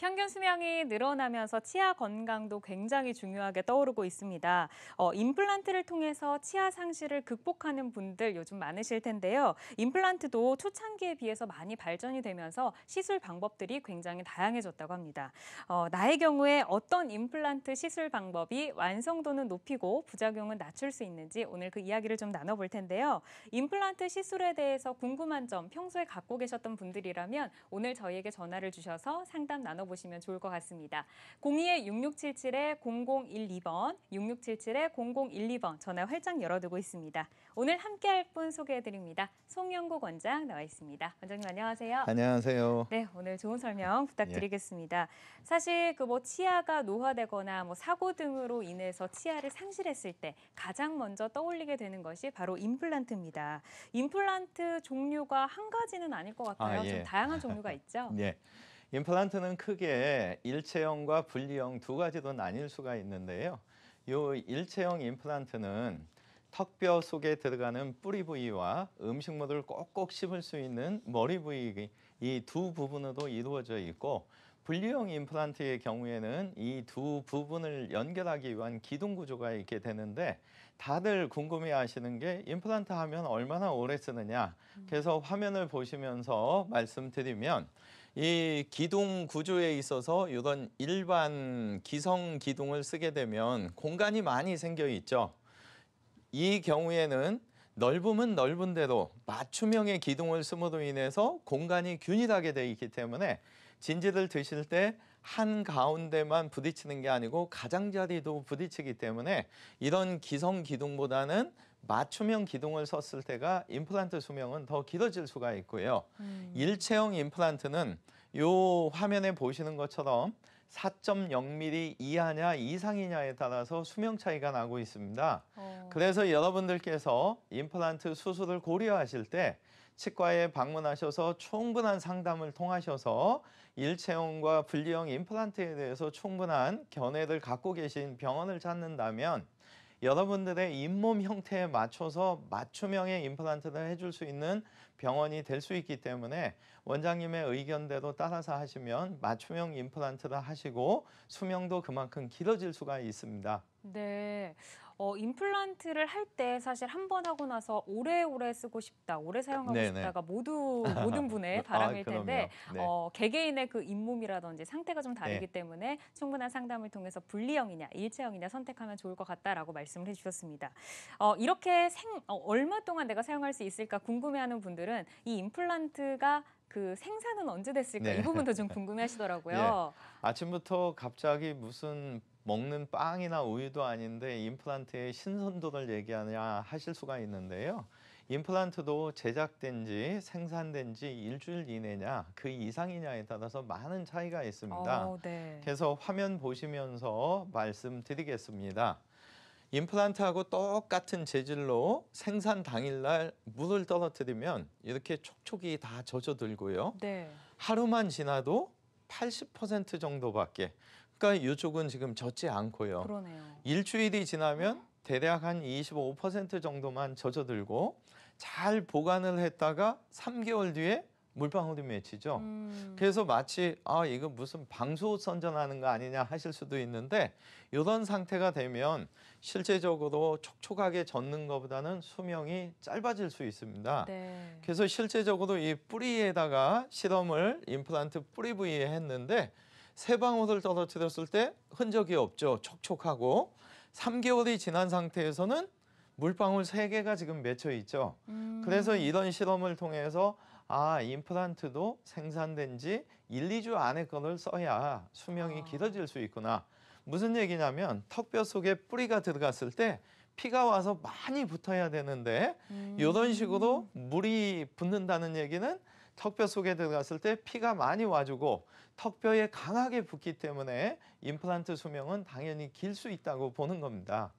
평균 수명이 늘어나면서 치아 건강도 굉장히 중요하게 떠오르고 있습니다. 임플란트를 통해서 치아 상실을 극복하는 분들 요즘 많으실 텐데요. 임플란트도 초창기에 비해서 많이 발전이 되면서 시술 방법들이 굉장히 다양해졌다고 합니다. 나의 경우에 어떤 임플란트 시술 방법이 완성도는 높이고 부작용은 낮출 수 있는지 오늘 그 이야기를 좀 나눠볼 텐데요. 임플란트 시술에 대해서 궁금한 점 평소에 갖고 계셨던 분들이라면 오늘 저희에게 전화를 주셔서 상담 나눠보시면 좋을 것 같습니다. 02-6677-0012번, 6677-0012번 전화 활짝 열어두고 있습니다. 오늘 함께할 분 소개해드립니다. 송영국 원장 나와 있습니다. 원장님 안녕하세요. 안녕하세요. 네, 오늘 좋은 설명 부탁드리겠습니다. 사실 치아가 노화되거나 사고 등으로 인해서 치아를 상실했을 때 가장 먼저 떠올리게 되는 것이 바로 임플란트입니다. 임플란트 종류가 한 가지는 아닐 것 같아요. 좀 다양한 종류가 있죠? 네. 임플란트는 크게 일체형과 분리형 두 가지로 나뉠 수가 있는데요. 이 일체형 임플란트는 턱뼈 속에 들어가는 뿌리 부위와 음식물을 꼭꼭 씹을 수 있는 머리 부위 이 두 부분으로 이루어져 있고, 분리형 임플란트의 경우에는 이 두 부분을 연결하기 위한 기둥 구조가 있게 되는데, 다들 궁금해하시는 게 임플란트 하면 얼마나 오래 쓰느냐. 그래서 화면을 보시면서 말씀드리면 이 기둥 구조에 있어서 이런 일반 기성 기둥을 쓰게 되면 공간이 많이 생겨 있죠. 이 경우에는 넓으면 넓은 대로 맞춤형의 기둥을 씀으로 인해서 공간이 균일하게 되어 있기 때문에 진지를 드실 때 한가운데만 부딪히는 게 아니고 가장자리도 부딪히기 때문에 이런 기성 기둥보다는 맞춤형 기둥을 썼을 때가 임플란트 수명은 더 길어질 수가 있고요. 일체형 임플란트는 이 화면에 보시는 것처럼 4.0mm 이하냐 이상이냐에 따라서 수명 차이가 나고 있습니다. 그래서 여러분들께서 임플란트 수술을 고려하실 때 치과에 방문하셔서 충분한 상담을 통하셔서 일체형과 분리형 임플란트에 대해서 충분한 견해를 갖고 계신 병원을 찾는다면 여러분들의 잇몸 형태에 맞춰서 맞춤형의 임플란트를 해줄 수 있는 병원이 될 수 있기 때문에 원장님의 의견대로 따라서 하시면 맞춤형 임플란트를 하시고 수명도 그만큼 길어질 수가 있습니다. 네, 임플란트를 할 때 사실 한 번 하고 나서 오래오래 쓰고 싶다, 오래 사용하고 네네. 싶다가 모든 분의 바람일 텐데 그럼요. 네. 개개인의 그 잇몸이라든지 상태가 좀 다르기 네. 때문에 충분한 상담을 통해서 분리형이냐 일체형이냐 선택하면 좋을 것 같다라고 말씀을 해주셨습니다. 이렇게 얼마 동안 내가 사용할 수 있을까 궁금해하는 분들은 이 임플란트가 그 생산은 언제 됐을까 이 네. 부분도 좀 궁금해하시더라고요. 아침부터 갑자기 무슨 먹는 빵이나 우유도 아닌데 임플란트의 신선도를 얘기하냐 하실 수가 있는데요. 임플란트도 제작된 지 생산된 지 일주일 이내냐 그 이상이냐에 따라서 많은 차이가 있습니다. 네. 그래서 화면 보시면서 말씀드리겠습니다. 임플란트하고 똑같은 재질로 생산 당일날 물을 떨어뜨리면 이렇게 촉촉이 다 젖어들고요. 네. 하루만 지나도 80% 정도밖에. 그러니까 이쪽은 지금 젖지 않고요. 그러네요. 일주일이 지나면 대략 한 25% 정도만 젖어들고 잘 보관을 했다가 3개월 뒤에 물방울이 맺히죠. 그래서 마치 이거 무슨 방수옷 선전하는 거 아니냐 하실 수도 있는데 이런 상태가 되면 실제적으로 촉촉하게 젖는 것보다는 수명이 짧아질 수 있습니다. 네. 그래서 실제적으로 이 뿌리에다가 실험을 임플란트 뿌리 부위에 했는데 세 방울을 떨어뜨렸을 때 흔적이 없죠. 촉촉하고 3개월이 지난 상태에서는 물방울 3개가 지금 맺혀 있죠. 그래서 이런 실험을 통해서 임플란트도 생산된 지 1, 2주 안에 거를 써야 수명이 길어질 수 있구나. 무슨 얘기냐면 턱뼈 속에 뿌리가 들어갔을 때 피가 와서 많이 붙어야 되는데 이런 식으로 물이 붙는다는 얘기는 턱뼈 속에 들어갔을 때 피가 많이 와주고 턱뼈에 강하게 붙기 때문에 임플란트 수명은 당연히 길 수 있다고 보는 겁니다.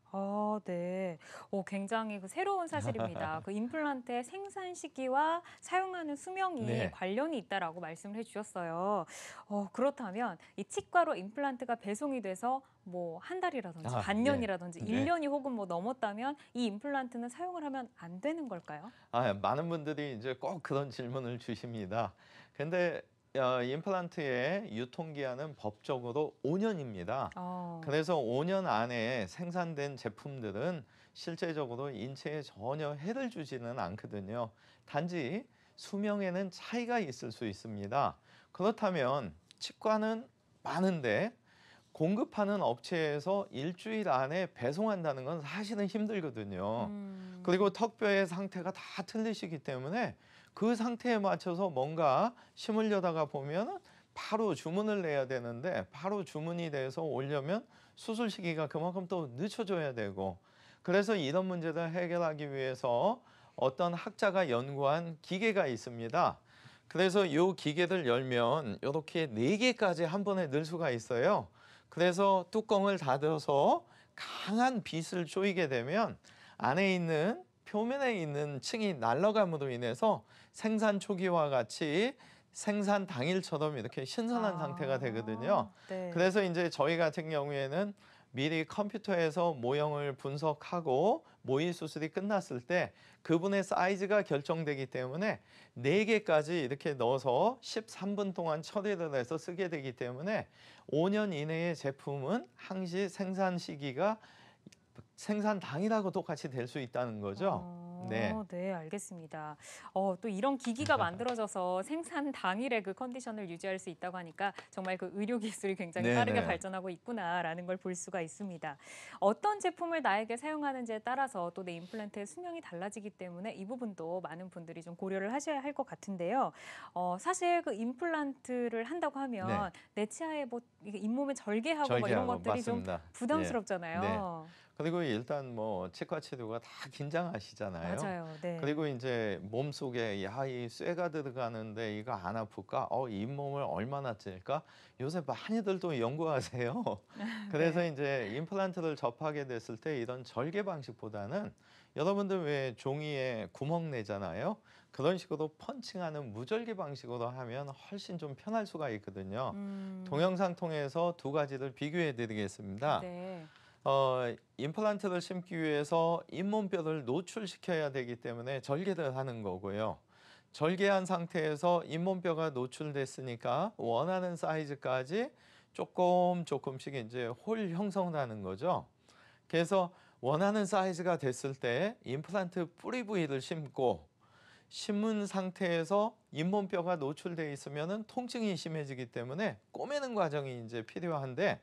네. 굉장히 새로운 사실입니다. 그 임플란트의 생산 시기와 사용하는 수명이 네. 관련이 있다라고 말씀을 해주셨어요. 그렇다면 이 치과로 임플란트가 배송이 돼서 한 달이라든지 반년이라든지 네. 1년이 혹은 넘었다면 이 임플란트는 사용을 하면 안 되는 걸까요? 많은 분들이 이제 꼭 그런 질문을 주십니다. 근데 임플란트의 유통기한은 법적으로 5년입니다. 어. 그래서 5년 안에 생산된 제품들은 실제적으로 인체에 전혀 해를 주지는 않거든요. 단지 수명에는 차이가 있을 수 있습니다. 그렇다면 치과는 많은데 공급하는 업체에서 일주일 안에 배송한다는 건 사실은 힘들거든요. 그리고 턱뼈의 상태가 다 틀리시기 때문에 그 상태에 맞춰서 뭔가 심으려다가 보면 바로 주문을 내야 되는데 바로 주문이 돼서 오려면 수술 시기가 그만큼 또 늦춰져야 되고, 그래서 이런 문제를 해결하기 위해서 어떤 학자가 연구한 기계가 있습니다. 그래서 이 기계를 열면 이렇게 4개까지 한 번에 넣을 수가 있어요. 그래서 뚜껑을 닫아서 강한 빛을 쏘이게 되면 안에 있는 표면에 있는 층이 날아감으로 인해서 생산 초기와 같이 생산 당일처럼 이렇게 신선한 상태가 되거든요. 네. 그래서 이제 저희 같은 경우에는 미리 컴퓨터에서 모형을 분석하고 모의 수술이 끝났을 때 그분의 사이즈가 결정되기 때문에 4개까지 이렇게 넣어서 13분 동안 처리를 해서 쓰게 되기 때문에 5년 이내의 제품은 항시 생산 시기가 생산 당일하고 똑같이 될 수 있다는 거죠. 네. 네, 알겠습니다. 또 이런 기기가 만들어져서 생산 당일에 그 컨디션을 유지할 수 있다고 하니까 정말 그 의료 기술이 굉장히 빠르게 네네. 발전하고 있구나라는 걸 볼 수가 있습니다. 어떤 제품을 나에게 사용하는지에 따라서 또 내 임플란트의 수명이 달라지기 때문에 이 부분도 많은 분들이 좀 고려를 하셔야 할 것 같은데요. 사실 그 임플란트를 한다고 하면 네. 내 치아에 뭐 이게 잇몸에 절개하고 뭐 이런 절개하고 것들이 좀 맞습니다. 예. 부담스럽잖아요. 그리고 일단 뭐 치과 치료가 다 긴장하시잖아요. 맞아요. 네. 그리고 이제 몸속에 야, 이 쇠가 들어가는데 이거 안 아플까? 잇몸을 얼마나 찔까? 요새 많이들 또 연구하세요. 그래서 네. 이제 임플란트를 접하게 됐을 때 이런 절개 방식보다는 여러분들 왜 종이에 구멍 내잖아요. 그런 식으로 펀칭하는 무절개 방식으로 하면 훨씬 좀 편할 수가 있거든요. 동영상 통해서 2가지를 비교해 드리겠습니다. 네. 임플란트를 심기 위해서 잇몸뼈를 노출시켜야 되기 때문에 절개를 하는 거고요. 절개한 상태에서 잇몸뼈가 노출됐으니까 원하는 사이즈까지 조금씩 이제 홀 형성을 하는 거죠. 그래서 원하는 사이즈가 됐을 때 임플란트 뿌리 부위를 심은 상태에서 잇몸뼈가 노출돼 있으면은 통증이 심해지기 때문에 꼬매는 과정이 이제 필요한데,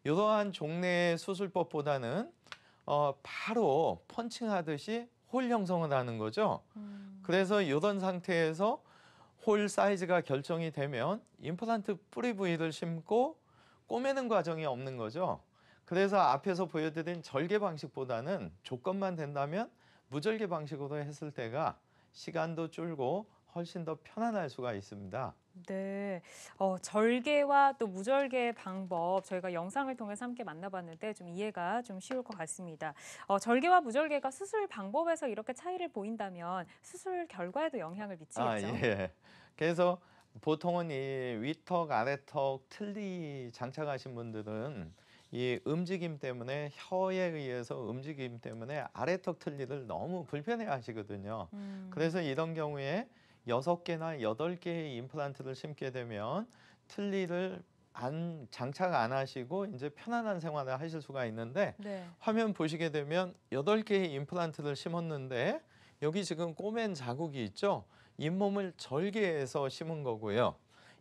이러한 종래의 수술법보다는 바로 펀칭하듯이 홀 형성을 하는 거죠. 그래서 이런 상태에서 홀 사이즈가 결정이 되면 임플란트 뿌리 부위를 심고 꼬매는 과정이 없는 거죠. 그래서 앞에서 보여드린 절개 방식보다는 조건만 된다면 무절개 방식으로 했을 때가 시간도 줄고 훨씬 더 편안할 수가 있습니다. 네. 절개와 또 무절개 방법 저희가 영상을 통해서 함께 만나봤는데 좀 이해가 좀 쉬울 것 같습니다. 절개와 무절개가 수술 방법에서 이렇게 차이를 보인다면 수술 결과에도 영향을 미치겠죠? 예. 그래서 보통은 이 위턱, 아래턱 틀니 장착하신 분들은 이 움직임 때문에 혀에 의해서 움직임 때문에 아래턱 틀니를 너무 불편해 하시거든요. 그래서 이런 경우에 6개나 8개의 임플란트를 심게 되면 틀니를 장착 안 하시고 이제 편안한 생활을 하실 수가 있는데, 네. 화면 보시게 되면 8개의 임플란트를 심었는데 여기 지금 꼬맨 자국이 있죠. 잇몸을 절개해서 심은 거고요.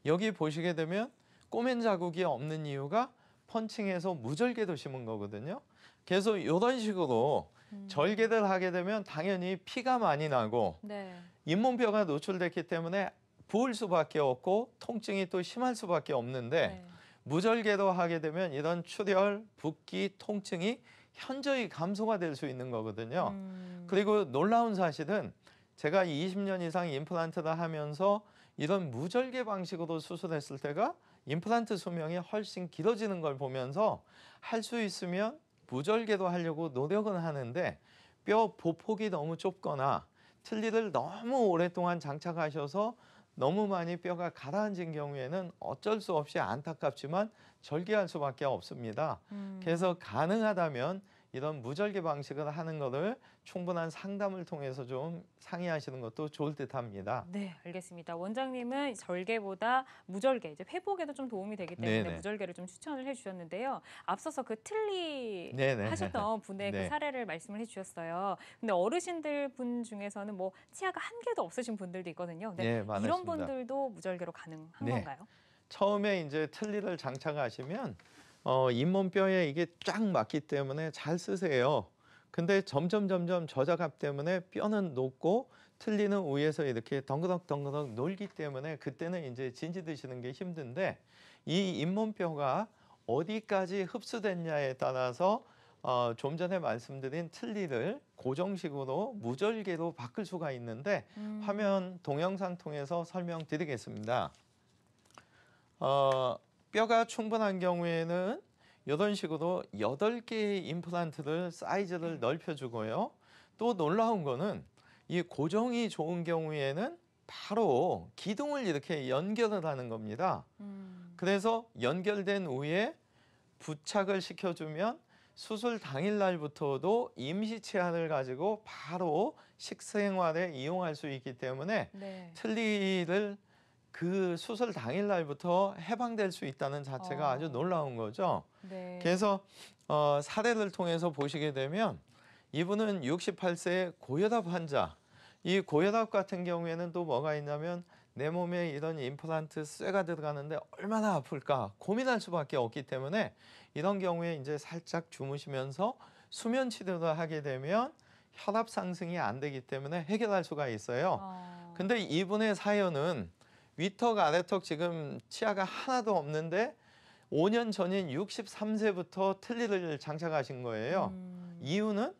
여기 보시게 되면 꼬맨 자국이 없는 이유가 펀칭해서 무절개도 심은 거거든요. 그래서 이런 식으로 절개를 하게 되면 당연히 피가 많이 나고 네. 잇몸뼈가 노출됐기 때문에 부을 수밖에 없고 통증이 또 심할 수밖에 없는데, 네. 무절개로 하게 되면 이런 출혈, 붓기, 통증이 현저히 감소가 될 수 있는 거거든요. 그리고 놀라운 사실은 제가 20년 이상 임플란트를 하면서 이런 무절개 방식으로 수술했을 때가 임플란트 수명이 훨씬 길어지는 걸 보면서 할 수 있으면 무절개로 하려고 노력은 하는데, 뼈 보폭이 너무 좁거나 틀니를 너무 오랫동안 장착하셔서 너무 많이 뼈가 가라앉은 경우에는 어쩔 수 없이 안타깝지만 절개할 수밖에 없습니다. 그래서 가능하다면 이런 무절개 방식을 하는 거를 충분한 상담을 통해서 좀 상의하시는 것도 좋을 듯합니다. 네, 알겠습니다. 원장님은 절개보다 무절개, 이제 회복에도 좀 도움이 되기 때문에 네네. 무절개를 좀 추천을 해주셨는데요. 앞서서 그 틀니 네네. 하셨던 분의 그 네. 사례를 말씀을 해주셨어요. 근데 어르신들 분 중에서는 뭐 치아가 한 개도 없으신 분들도 있거든요. 근데 네, 이런 많으십니다. 분들도 무절개로 가능한 네. 건가요? 처음에 이제 틀니를 장착하시면 잇몸뼈에 이게 쫙 맞기 때문에 잘 쓰세요. 근데 점점 저작압 때문에 뼈는 높고 틀니는 위에서 이렇게 덩그덕 놀기 때문에 그때는 이제 진지 드시는 게 힘든데 이 잇몸뼈가 어디까지 흡수됐냐에 따라서 좀 전에 말씀드린 틀니를 고정식으로 무절개로 바꿀 수가 있는데 화면 동영상 통해서 설명드리겠습니다. 뼈가 충분한 경우에는 이런 식으로 8개의 임플란트를 사이즈를 넓혀주고요. 또 놀라운 거는 이 고정이 좋은 경우에는 바로 기둥을 이렇게 연결을 하는 겁니다. 그래서 연결된 후에 부착을 시켜주면 수술 당일날부터도 임시 치아를 가지고 바로 식생활에 이용할 수 있기 때문에 네. 틀니를 그 수술 당일날부터 해방될 수 있다는 자체가 아주 놀라운 거죠. 네. 그래서 사례를 통해서 보시게 되면 이분은 68세 고혈압 환자. 이 고혈압 같은 경우에는 또 뭐가 있냐면 내 몸에 이런 임플란트 쇠가 들어가는데 얼마나 아플까 고민할 수밖에 없기 때문에 이런 경우에 이제 살짝 주무시면서 수면 치료를 하게 되면 혈압 상승이 안 되기 때문에 해결할 수가 있어요. 근데 이분의 사연은 위턱 아래턱 지금 치아가 하나도 없는데 5년 전인 63세부터 틀니를 장착하신 거예요. 이유는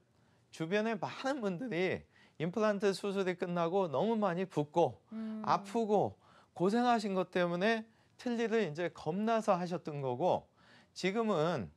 주변에 많은 분들이 임플란트 수술이 끝나고 너무 많이 붓고 아프고 고생하신 것 때문에 틀니를 이제 겁나서 하셨던 거고 지금은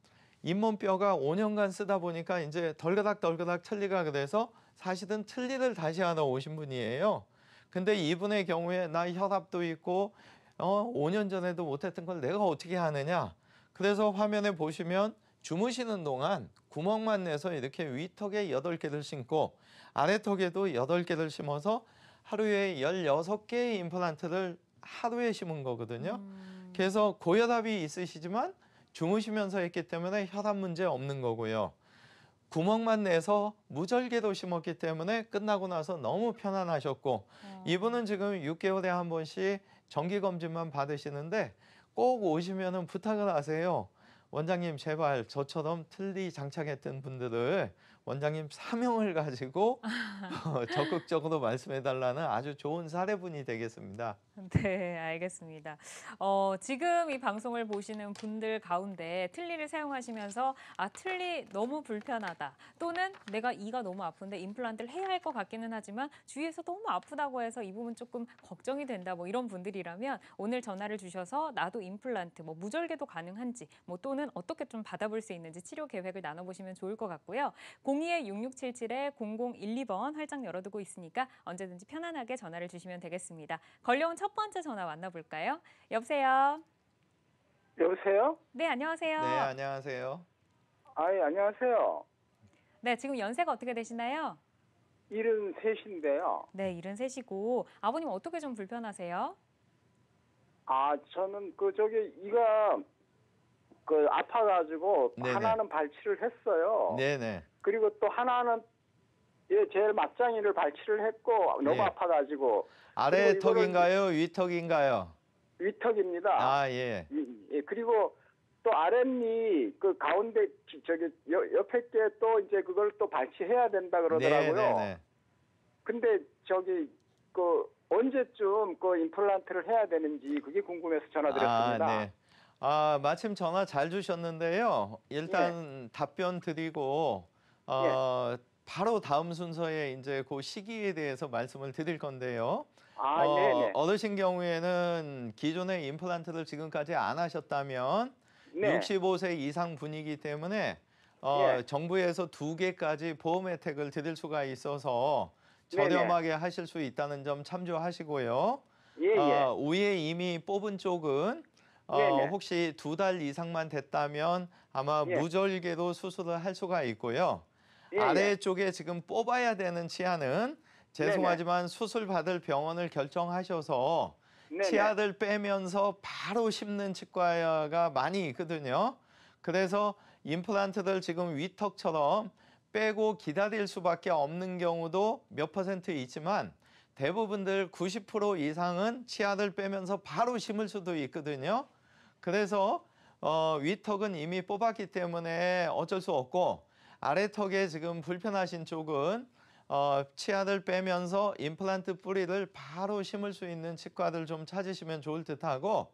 잇몸뼈가 5년간 쓰다 보니까 이제 덜그닥 틀니가 그래서 사실은 틀니를 다시 하러 오신 분이에요. 근데 이분의 경우에 나 혈압도 있고 5년 전에도 못했던 걸 내가 어떻게 하느냐. 그래서 화면에 보시면 주무시는 동안 구멍만 내서 이렇게 위턱에 8개를 심고 아래턱에도 8개를 심어서 하루에 16개의 임플란트를 하루에 심은 거거든요. 그래서 고혈압이 있으시지만 주무시면서 했기 때문에 혈압 문제 없는 거고요. 구멍만 내서 무절개로 심었기 때문에 끝나고 나서 너무 편안하셨고 이분은 지금 6개월에 한 번씩 정기검진만 받으시는데 꼭 오시면 부탁을 하세요. 원장님 제발 저처럼 틀니 장착했던 분들을 원장님 사명을 가지고 적극적으로 말씀해달라는 아주 좋은 사례분이 되겠습니다. 네, 알겠습니다. 지금 이 방송을 보시는 분들 가운데 틀니를 사용하시면서 틀니 너무 불편하다 또는 내가 이가 너무 아픈데 임플란트를 해야 할 것 같기는 하지만 주위에서 너무 아프다고 해서 이 부분 조금 걱정이 된다 뭐 이런 분들이라면 오늘 전화를 주셔서 나도 임플란트 뭐 무절개도 가능한지 뭐 또는 어떻게 좀 받아볼 수 있는지 치료 계획을 나눠보시면 좋을 것 같고요. 02-6677-0012번 활짝 열어두고 있으니까 언제든지 편안하게 전화를 주시면 되겠습니다. 걸려온 첫 번째 전화 만나볼까요? 여보세요? 여보세요? 네, 안녕하세요. 네, 안녕하세요. 예, 안녕하세요. 네, 지금 연세가 어떻게 되시나요? 73인데요. 네, 73이고 아버님 어떻게 좀 불편하세요? 저는 이가 아파가지고 네네. 하나는 발치를 했어요. 네네. 그리고 또 하나는 제일 맞장이를 발치를 했고 너무 네. 아파가지고 아래턱인가요? 위턱인가요? 위턱입니다. 예. 그리고 또 아랫니 그 가운데 옆에 게 또 이제 그걸 또 발치해야 된다 그러더라고요. 네네네. 근데 언제쯤 임플란트를 해야 되는지 그게 궁금해서 전화드렸습니다. 네. 마침 전화 잘 주셨는데요. 일단 답변 드리고 바로 다음 순서에 이제 그 시기에 대해서 말씀을 드릴 건데요. 네네. 어르신 경우에는 기존의 임플란트를 지금까지 안 하셨다면 네. 65세 이상 분이기 때문에 예. 정부에서 2개까지 보험 혜택을 드릴 수가 있어서 네네. 저렴하게 하실 수 있다는 점 참조하시고요. 예. 위에 이미 뽑은 쪽은 네네. 혹시 2달 이상만 됐다면 아마 예. 무절개로 수술을 할 수가 있고요. 예예. 아래쪽에 지금 뽑아야 되는 치아는 네네. 죄송하지만 수술 받을 병원을 결정하셔서 네네. 치아를 빼면서 바로 심는 치과가 많이 있거든요. 그래서 임플란트를 지금 위턱처럼 빼고 기다릴 수밖에 없는 경우도 몇 퍼센트 있지만 대부분들 90% 이상은 치아를 빼면서 바로 심을 수도 있거든요. 그래서 위턱은 이미 뽑았기 때문에 어쩔 수 없고 아래턱에 지금 불편하신 쪽은 치아를 빼면서 임플란트 뿌리를 바로 심을 수 있는 치과들 좀 찾으시면 좋을 듯하고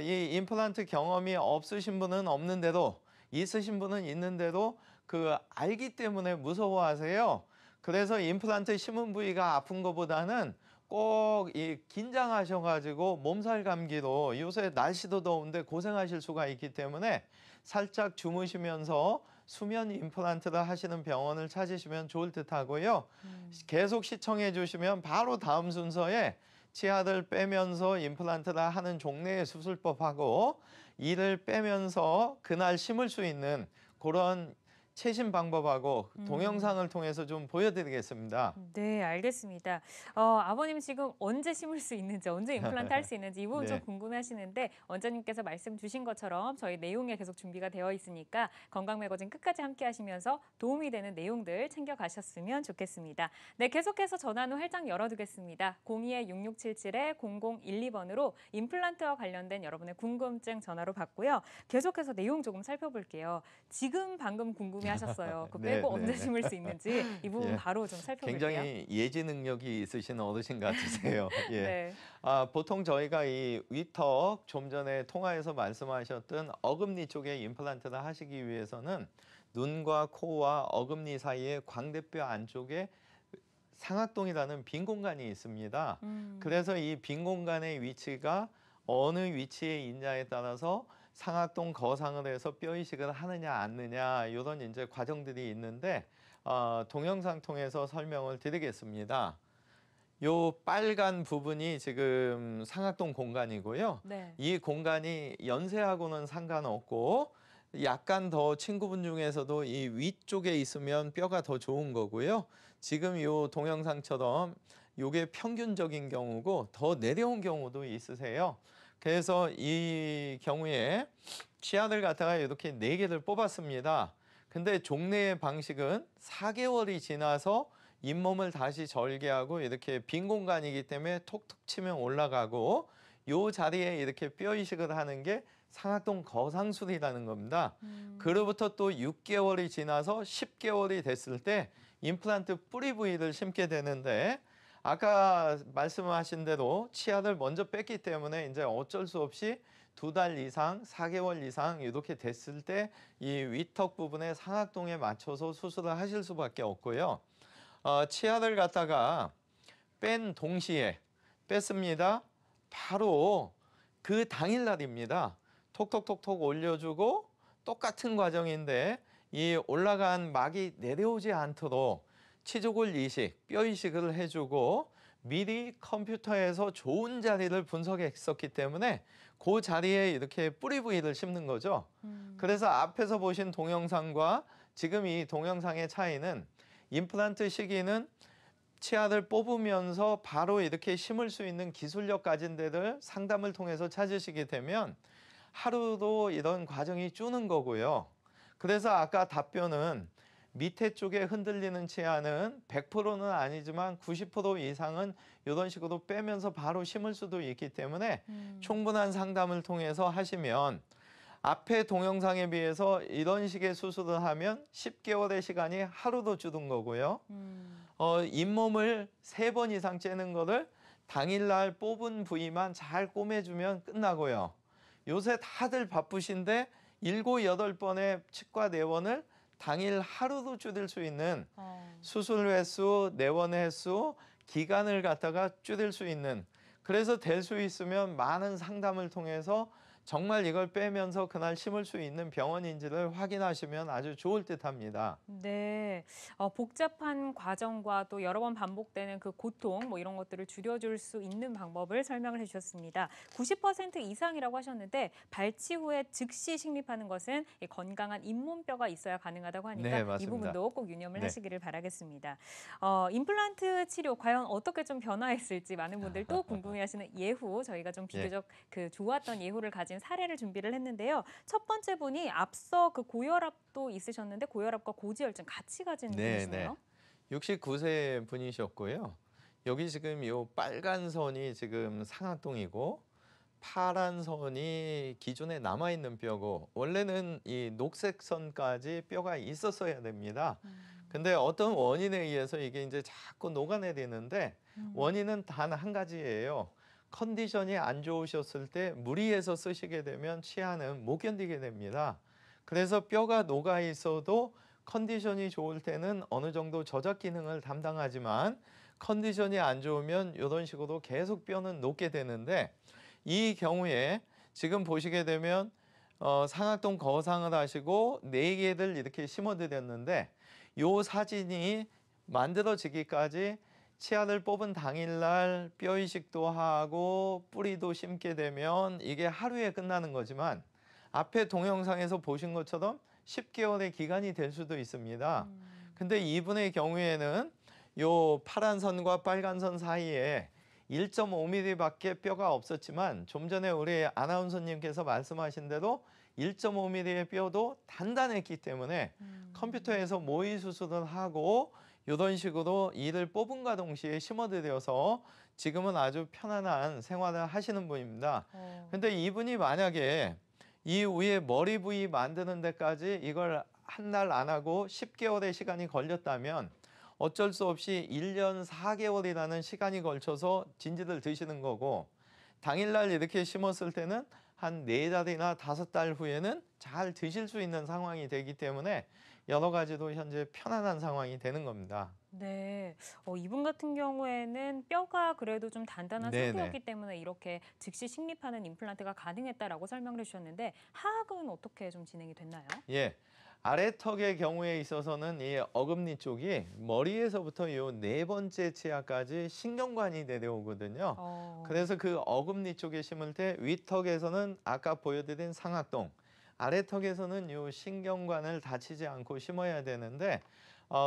이 임플란트 경험이 없으신 분은 없는데도 있으신 분은 있는데도 그 알기 때문에 무서워하세요. 그래서 임플란트 심은 부위가 아픈 것보다는 꼭 이 긴장하셔가지고 몸살 감기로 요새 날씨도 더운데 고생하실 수가 있기 때문에 살짝 주무시면서 수면 임플란트를 하시는 병원을 찾으시면 좋을 듯 하고요. 계속 시청해 주시면 바로 다음 순서에 치아를 빼면서 임플란트를 하는 종래의 수술법하고 이를 빼면서 그날 심을 수 있는 그런 최신 방법하고 동영상을 통해서 좀 보여드리겠습니다. 네, 알겠습니다. 아버님 지금 언제 심을 수 있는지, 언제 임플란트 할 수 있는지 이 부분 좀 네. 궁금해하시는데 원장님께서 말씀 주신 것처럼 저희 내용에 계속 준비가 되어 있으니까 건강 매거진 끝까지 함께 하시면서 도움이 되는 내용들 챙겨가셨으면 좋겠습니다. 네, 계속해서 전화는 활짝 열어두겠습니다. 02-6677-0012번으로 임플란트와 관련된 여러분의 궁금증 전화로 받고요. 계속해서 내용 조금 살펴볼게요. 지금 방금 궁금해하셨어요. 그 네, 빼고 네, 언제 네. 심을 수 있는지 이 부분 예. 바로 좀 살펴볼게요. 굉장히 예지 능력이 있으신 어르신 같으세요. 예. 네. 보통 저희가 이 위턱 좀 전에 통화에서 말씀하셨던 어금니 쪽에 임플란트를 하시기 위해서는 눈과 코와 어금니 사이에 광대뼈 안쪽에 상악동이라는 빈 공간이 있습니다. 그래서 이 빈 공간의 위치가 어느 위치에 있냐에 따라서 상악동 거상을 해서 뼈 이식을 하느냐 않느냐 이런 이제 과정들이 있는데 동영상 통해서 설명을 드리겠습니다. 요 빨간 부분이 지금 상악동 공간이고요. 네. 이 공간이 연세하고는 상관없고 약간 더 친구분 중에서도 이 위쪽에 있으면 뼈가 더 좋은 거고요. 지금 요 동영상처럼 요게 평균적인 경우고 더 내려온 경우도 있으세요. 그래서 이 경우에 치아를 갖다가 이렇게 4개를 뽑았습니다. 근데 종래의 방식은 4개월이 지나서 잇몸을 다시 절개하고 이렇게 빈 공간이기 때문에 톡톡 치면 올라가고 요 자리에 이렇게 뼈 이식을 하는 게 상악동 거상술이라는 겁니다. 그로부터 또 6개월이 지나서 10개월이 됐을 때 임플란트 뿌리 부위를 심게 되는데 아까 말씀하신 대로 치아를 먼저 뺐기 때문에 이제 어쩔 수 없이 2달 이상, 4개월 이상 이렇게 됐을 때 이 위턱 부분의 상악동에 맞춰서 수술을 하실 수밖에 없고요. 치아를 갖다가 뺀 동시에 뺐습니다. 바로 그 당일날입니다. 톡톡톡톡 올려주고 똑같은 과정인데 이 올라간 막이 내려오지 않도록 치조골 이식, 뼈 이식을 해주고 미리 컴퓨터에서 좋은 자리를 분석했었기 때문에 그 자리에 이렇게 뿌리 부위를 심는 거죠. 그래서 앞에서 보신 동영상과 지금 이 동영상의 차이는 임플란트 시기는 치아를 뽑으면서 바로 이렇게 심을 수 있는 기술력 가진 데를 상담을 통해서 찾으시게 되면 하루도 이런 과정이 주는 거고요. 그래서 아까 답변은 밑에 쪽에 흔들리는 치아는 100%는 아니지만 90% 이상은 이런 식으로 빼면서 바로 심을 수도 있기 때문에 충분한 상담을 통해서 하시면 앞에 동영상에 비해서 이런 식의 수술을 하면 10개월의 시간이 하루도 줄은 거고요. 잇몸을 3번 이상 째는 거를 당일날 뽑은 부위만 잘 꼬매주면 끝나고요. 요새 다들 바쁘신데 7, 8번의 치과 내원을 당일 하루도 줄일 수 있는 수술 횟수, 내원 횟수, 기간을 갖다가 줄일 수 있는 그래서 될 수 있으면 많은 상담을 통해서 정말 이걸 빼면서 그날 심을 수 있는 병원인지를 확인하시면 아주 좋을 듯합니다. 네, 복잡한 과정과 또 여러 번 반복되는 그 고통 뭐 이런 것들을 줄여줄 수 있는 방법을 설명을 해주셨습니다. 90% 이상이라고 하셨는데 발치 후에 즉시 식립하는 것은 이 건강한 잇몸뼈가 있어야 가능하다고 하니까 네, 이 맞습니다. 부분도 꼭 유념을 네. 하시기를 바라겠습니다. 임플란트 치료 과연 어떻게 좀 변화했을지 많은 분들 또 궁금해하시는 예후 저희가 좀 예. 비교적 그 좋았던 예후를 가진 사례를 준비를 했는데요. 첫 번째 분이 앞서 그 고혈압도 있으셨는데 고혈압과 고지혈증 같이 가진 네, 분이시네요. 69세 분이셨고요. 여기 지금 요 빨간 선이 지금 상악동이고 파란 선이 기존에 남아있는 뼈고 원래는 이 녹색 선까지 뼈가 있었어야 됩니다. 근데 어떤 원인에 의해서 이게 이제 자꾸 녹아내리는데 원인은 단 한 가지예요. 컨디션이 안 좋으셨을 때 무리해서 쓰시게 되면 치아는 못 견디게 됩니다. 그래서 뼈가 녹아 있어도 컨디션이 좋을 때는 어느 정도 저작 기능을 담당하지만 컨디션이 안 좋으면 이런 식으로 계속 뼈는 녹게 되는데 이 경우에 지금 보시게 되면 상악동 거상을 하시고 4개를 이렇게 심어드렸는데 요 사진이 만들어지기까지 치아를 뽑은 당일날 뼈 이식도 하고 뿌리도 심게 되면 이게 하루에 끝나는 거지만 앞에 동영상에서 보신 것처럼 10개월의 기간이 될 수도 있습니다. 근데 이분의 경우에는 요 파란 선과 빨간 선 사이에 1.5mm밖에 뼈가 없었지만 좀 전에 우리 아나운서님께서 말씀하신 대로 1.5mm의 뼈도 단단했기 때문에 컴퓨터에서 모의 수술을 하고 이런 식으로 이를 뽑음과 동시에 심어드려서 지금은 아주 편안한 생활을 하시는 분입니다. 근데 이분이 만약에 이 위에 머리 부위 만드는 데까지 이걸 한 날 안 하고 10개월의 시간이 걸렸다면 어쩔 수 없이 1년 4개월이라는 시간이 걸쳐서 진지를 드시는 거고 당일날 이렇게 심었을 때는 한 4달이나 5달 후에는 잘 드실 수 있는 상황이 되기 때문에 여러 가지도 현재 편안한 상황이 되는 겁니다. 네, 이분 같은 경우에는 뼈가 그래도 좀 단단한 네네. 상태였기 때문에 이렇게 즉시 식립하는 임플란트가 가능했다라고 설명을 해주셨는데 하악은 어떻게 좀 진행이 됐나요? 예. 아래턱의 경우에 있어서는 이 어금니 쪽이 머리에서부터 요 4번째 치아까지 신경관이 내려오거든요. 그래서 그 어금니 쪽에 심을 때 윗턱에서는 아까 보여드린 상악동, 아래턱에서는 요 신경관을 다치지 않고 심어야 되는데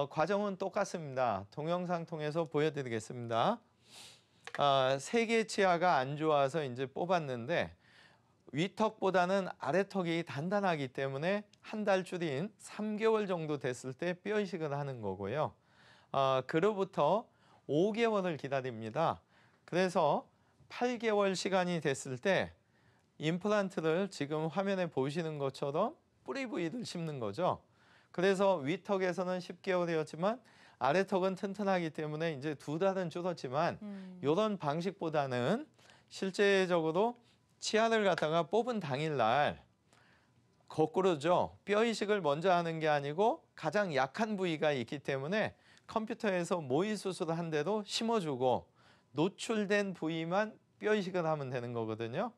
과정은 똑같습니다. 동영상 통해서 보여드리겠습니다. 3개 치아가 안 좋아서 이제 뽑았는데 위턱보다는 아래턱이 단단하기 때문에 한 달 줄인 3개월 정도 됐을 때 뼈 이식을 하는 거고요. 그로부터 5개월을 기다립니다. 그래서 8개월 시간이 됐을 때 임플란트를 지금 화면에 보시는 것처럼 뿌리 부위를 심는 거죠. 그래서 위턱에서는 10개월이었지만 아래턱은 튼튼하기 때문에 이제 2달은 줄었지만 이런 방식보다는 실제적으로 치아를 갖다가 뽑은 당일날 거꾸로죠. 뼈 이식을 먼저 하는 게 아니고 가장 약한 부위가 있기 때문에 컴퓨터에서 모의 수술을 한 대로 심어주고 노출된 부위만 뼈 이식을 하면 되는 거거든요.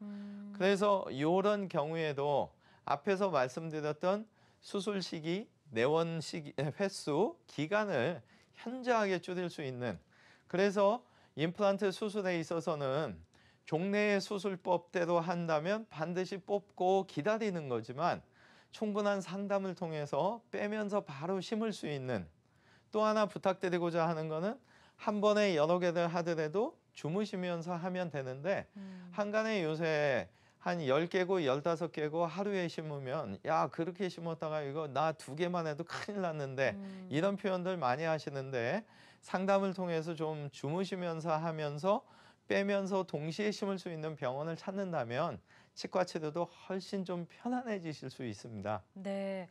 그래서 이런 경우에도 앞에서 말씀드렸던 수술 시기, 내원 시기, 횟수, 기간을 현저하게 줄일 수 있는 그래서 임플란트 수술에 있어서는 종래의 수술법대로 한다면 반드시 뽑고 기다리는 거지만 충분한 상담을 통해서 빼면서 바로 심을 수 있는 또 하나 부탁드리고자 하는 거는 한 번에 여러 개를 하더라도 주무시면서 하면 되는데 한간에 요새 한 10개고 15개고 하루에 심으면 야 그렇게 심었다가 이거 나 2개만 해도 큰일 났는데 이런 표현들 많이 하시는데 상담을 통해서 좀 주무시면서 하면서 빼면서 동시에 심을 수 있는 병원을 찾는다면 치과 치료도 훨씬 좀 편안해지실 수 있습니다. 네,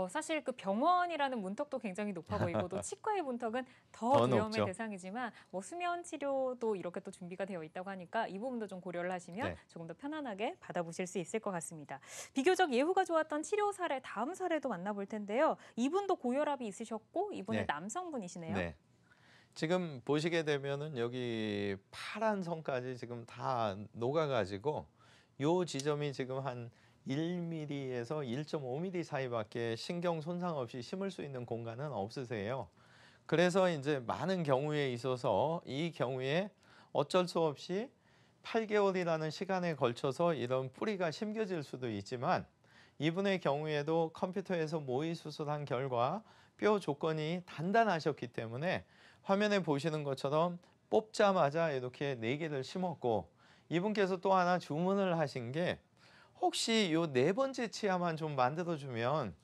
사실 그 병원이라는 문턱도 굉장히 높아 보이고 또 치과의 문턱은 더 더 두려움의 높죠. 대상이지만 뭐 수면 치료도 이렇게 또 준비가 되어 있다고 하니까 이 부분도 좀 고려를 하시면 네. 조금 더 편안하게 받아보실 수 있을 것 같습니다. 비교적 예후가 좋았던 치료 사례 다음 사례도 만나볼 텐데요. 이분도 고혈압이 있으셨고 이분은 네. 남성분이시네요. 네. 지금 보시게 되면은 여기 파란 선까지 지금 다 녹아가지고 요 지점이 지금 한 1mm에서 1.5mm 사이밖에 신경 손상 없이 심을 수 있는 공간은 없으세요. 그래서 이제 많은 경우에 있어서 이 경우에 어쩔 수 없이 8개월이라는 시간에 걸쳐서 이런 뿌리가 심겨질 수도 있지만 이분의 경우에도 컴퓨터에서 모의 수술한 결과 뼈 조건이 단단하셨기 때문에 화면에 보시는 것처럼 뽑자마자 이렇게 4개를 심었고 이분께서 또 하나 주문을 하신 게 혹시 요 4번째 치아만 좀 만들어주면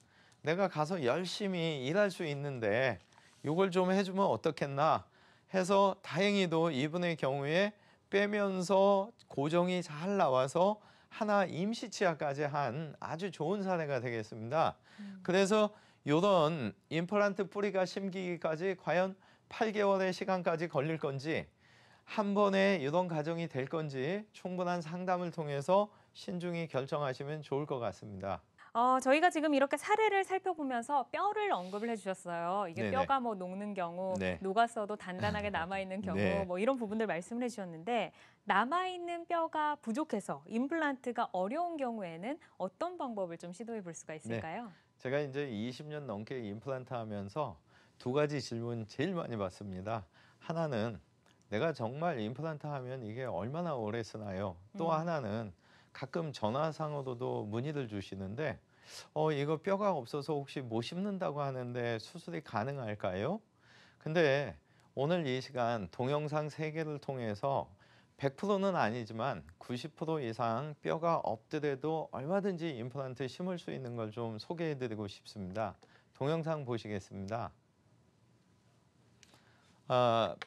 내가 가서 열심히 일할 수 있는데 요걸 좀 해주면 어떻겠나 해서 다행히도 이분의 경우에 빼면서 고정이 잘 나와서 하나 임시 치아까지 한 아주 좋은 사례가 되겠습니다. 그래서 요런 임플란트 뿌리가 심기까지 과연 8개월의 시간까지 걸릴 건지 한 번에 이런 과정이 될 건지 충분한 상담을 통해서 신중히 결정하시면 좋을 것 같습니다. 저희가 지금 이렇게 사례를 살펴보면서 뼈를 언급을 해주셨어요. 이게 네네. 뼈가 뭐 녹는 경우, 네. 녹았어도 단단하게 남아있는 경우, 네. 뭐 이런 부분들 말씀을 해주셨는데 남아있는 뼈가 부족해서 임플란트가 어려운 경우에는 어떤 방법을 좀 시도해 볼 수가 있을까요? 제가 이제 20년 넘게 임플란트 하면서 2가지 질문 제일 많이 받습니다. 하나는 내가 정말 임플란트 하면 이게 얼마나 오래 쓰나요? 또 하나는 가끔 전화상으로도 문의를 주시는데 이거 뼈가 없어서 혹시 못 심는다고 하는데 수술이 가능할까요? 근데 오늘 이 시간 동영상 3개를 통해서 100%는 아니지만 90% 이상 뼈가 없더라도 얼마든지 임플란트 심을 수 있는 걸 좀 소개해 드리고 싶습니다. 동영상 보시겠습니다.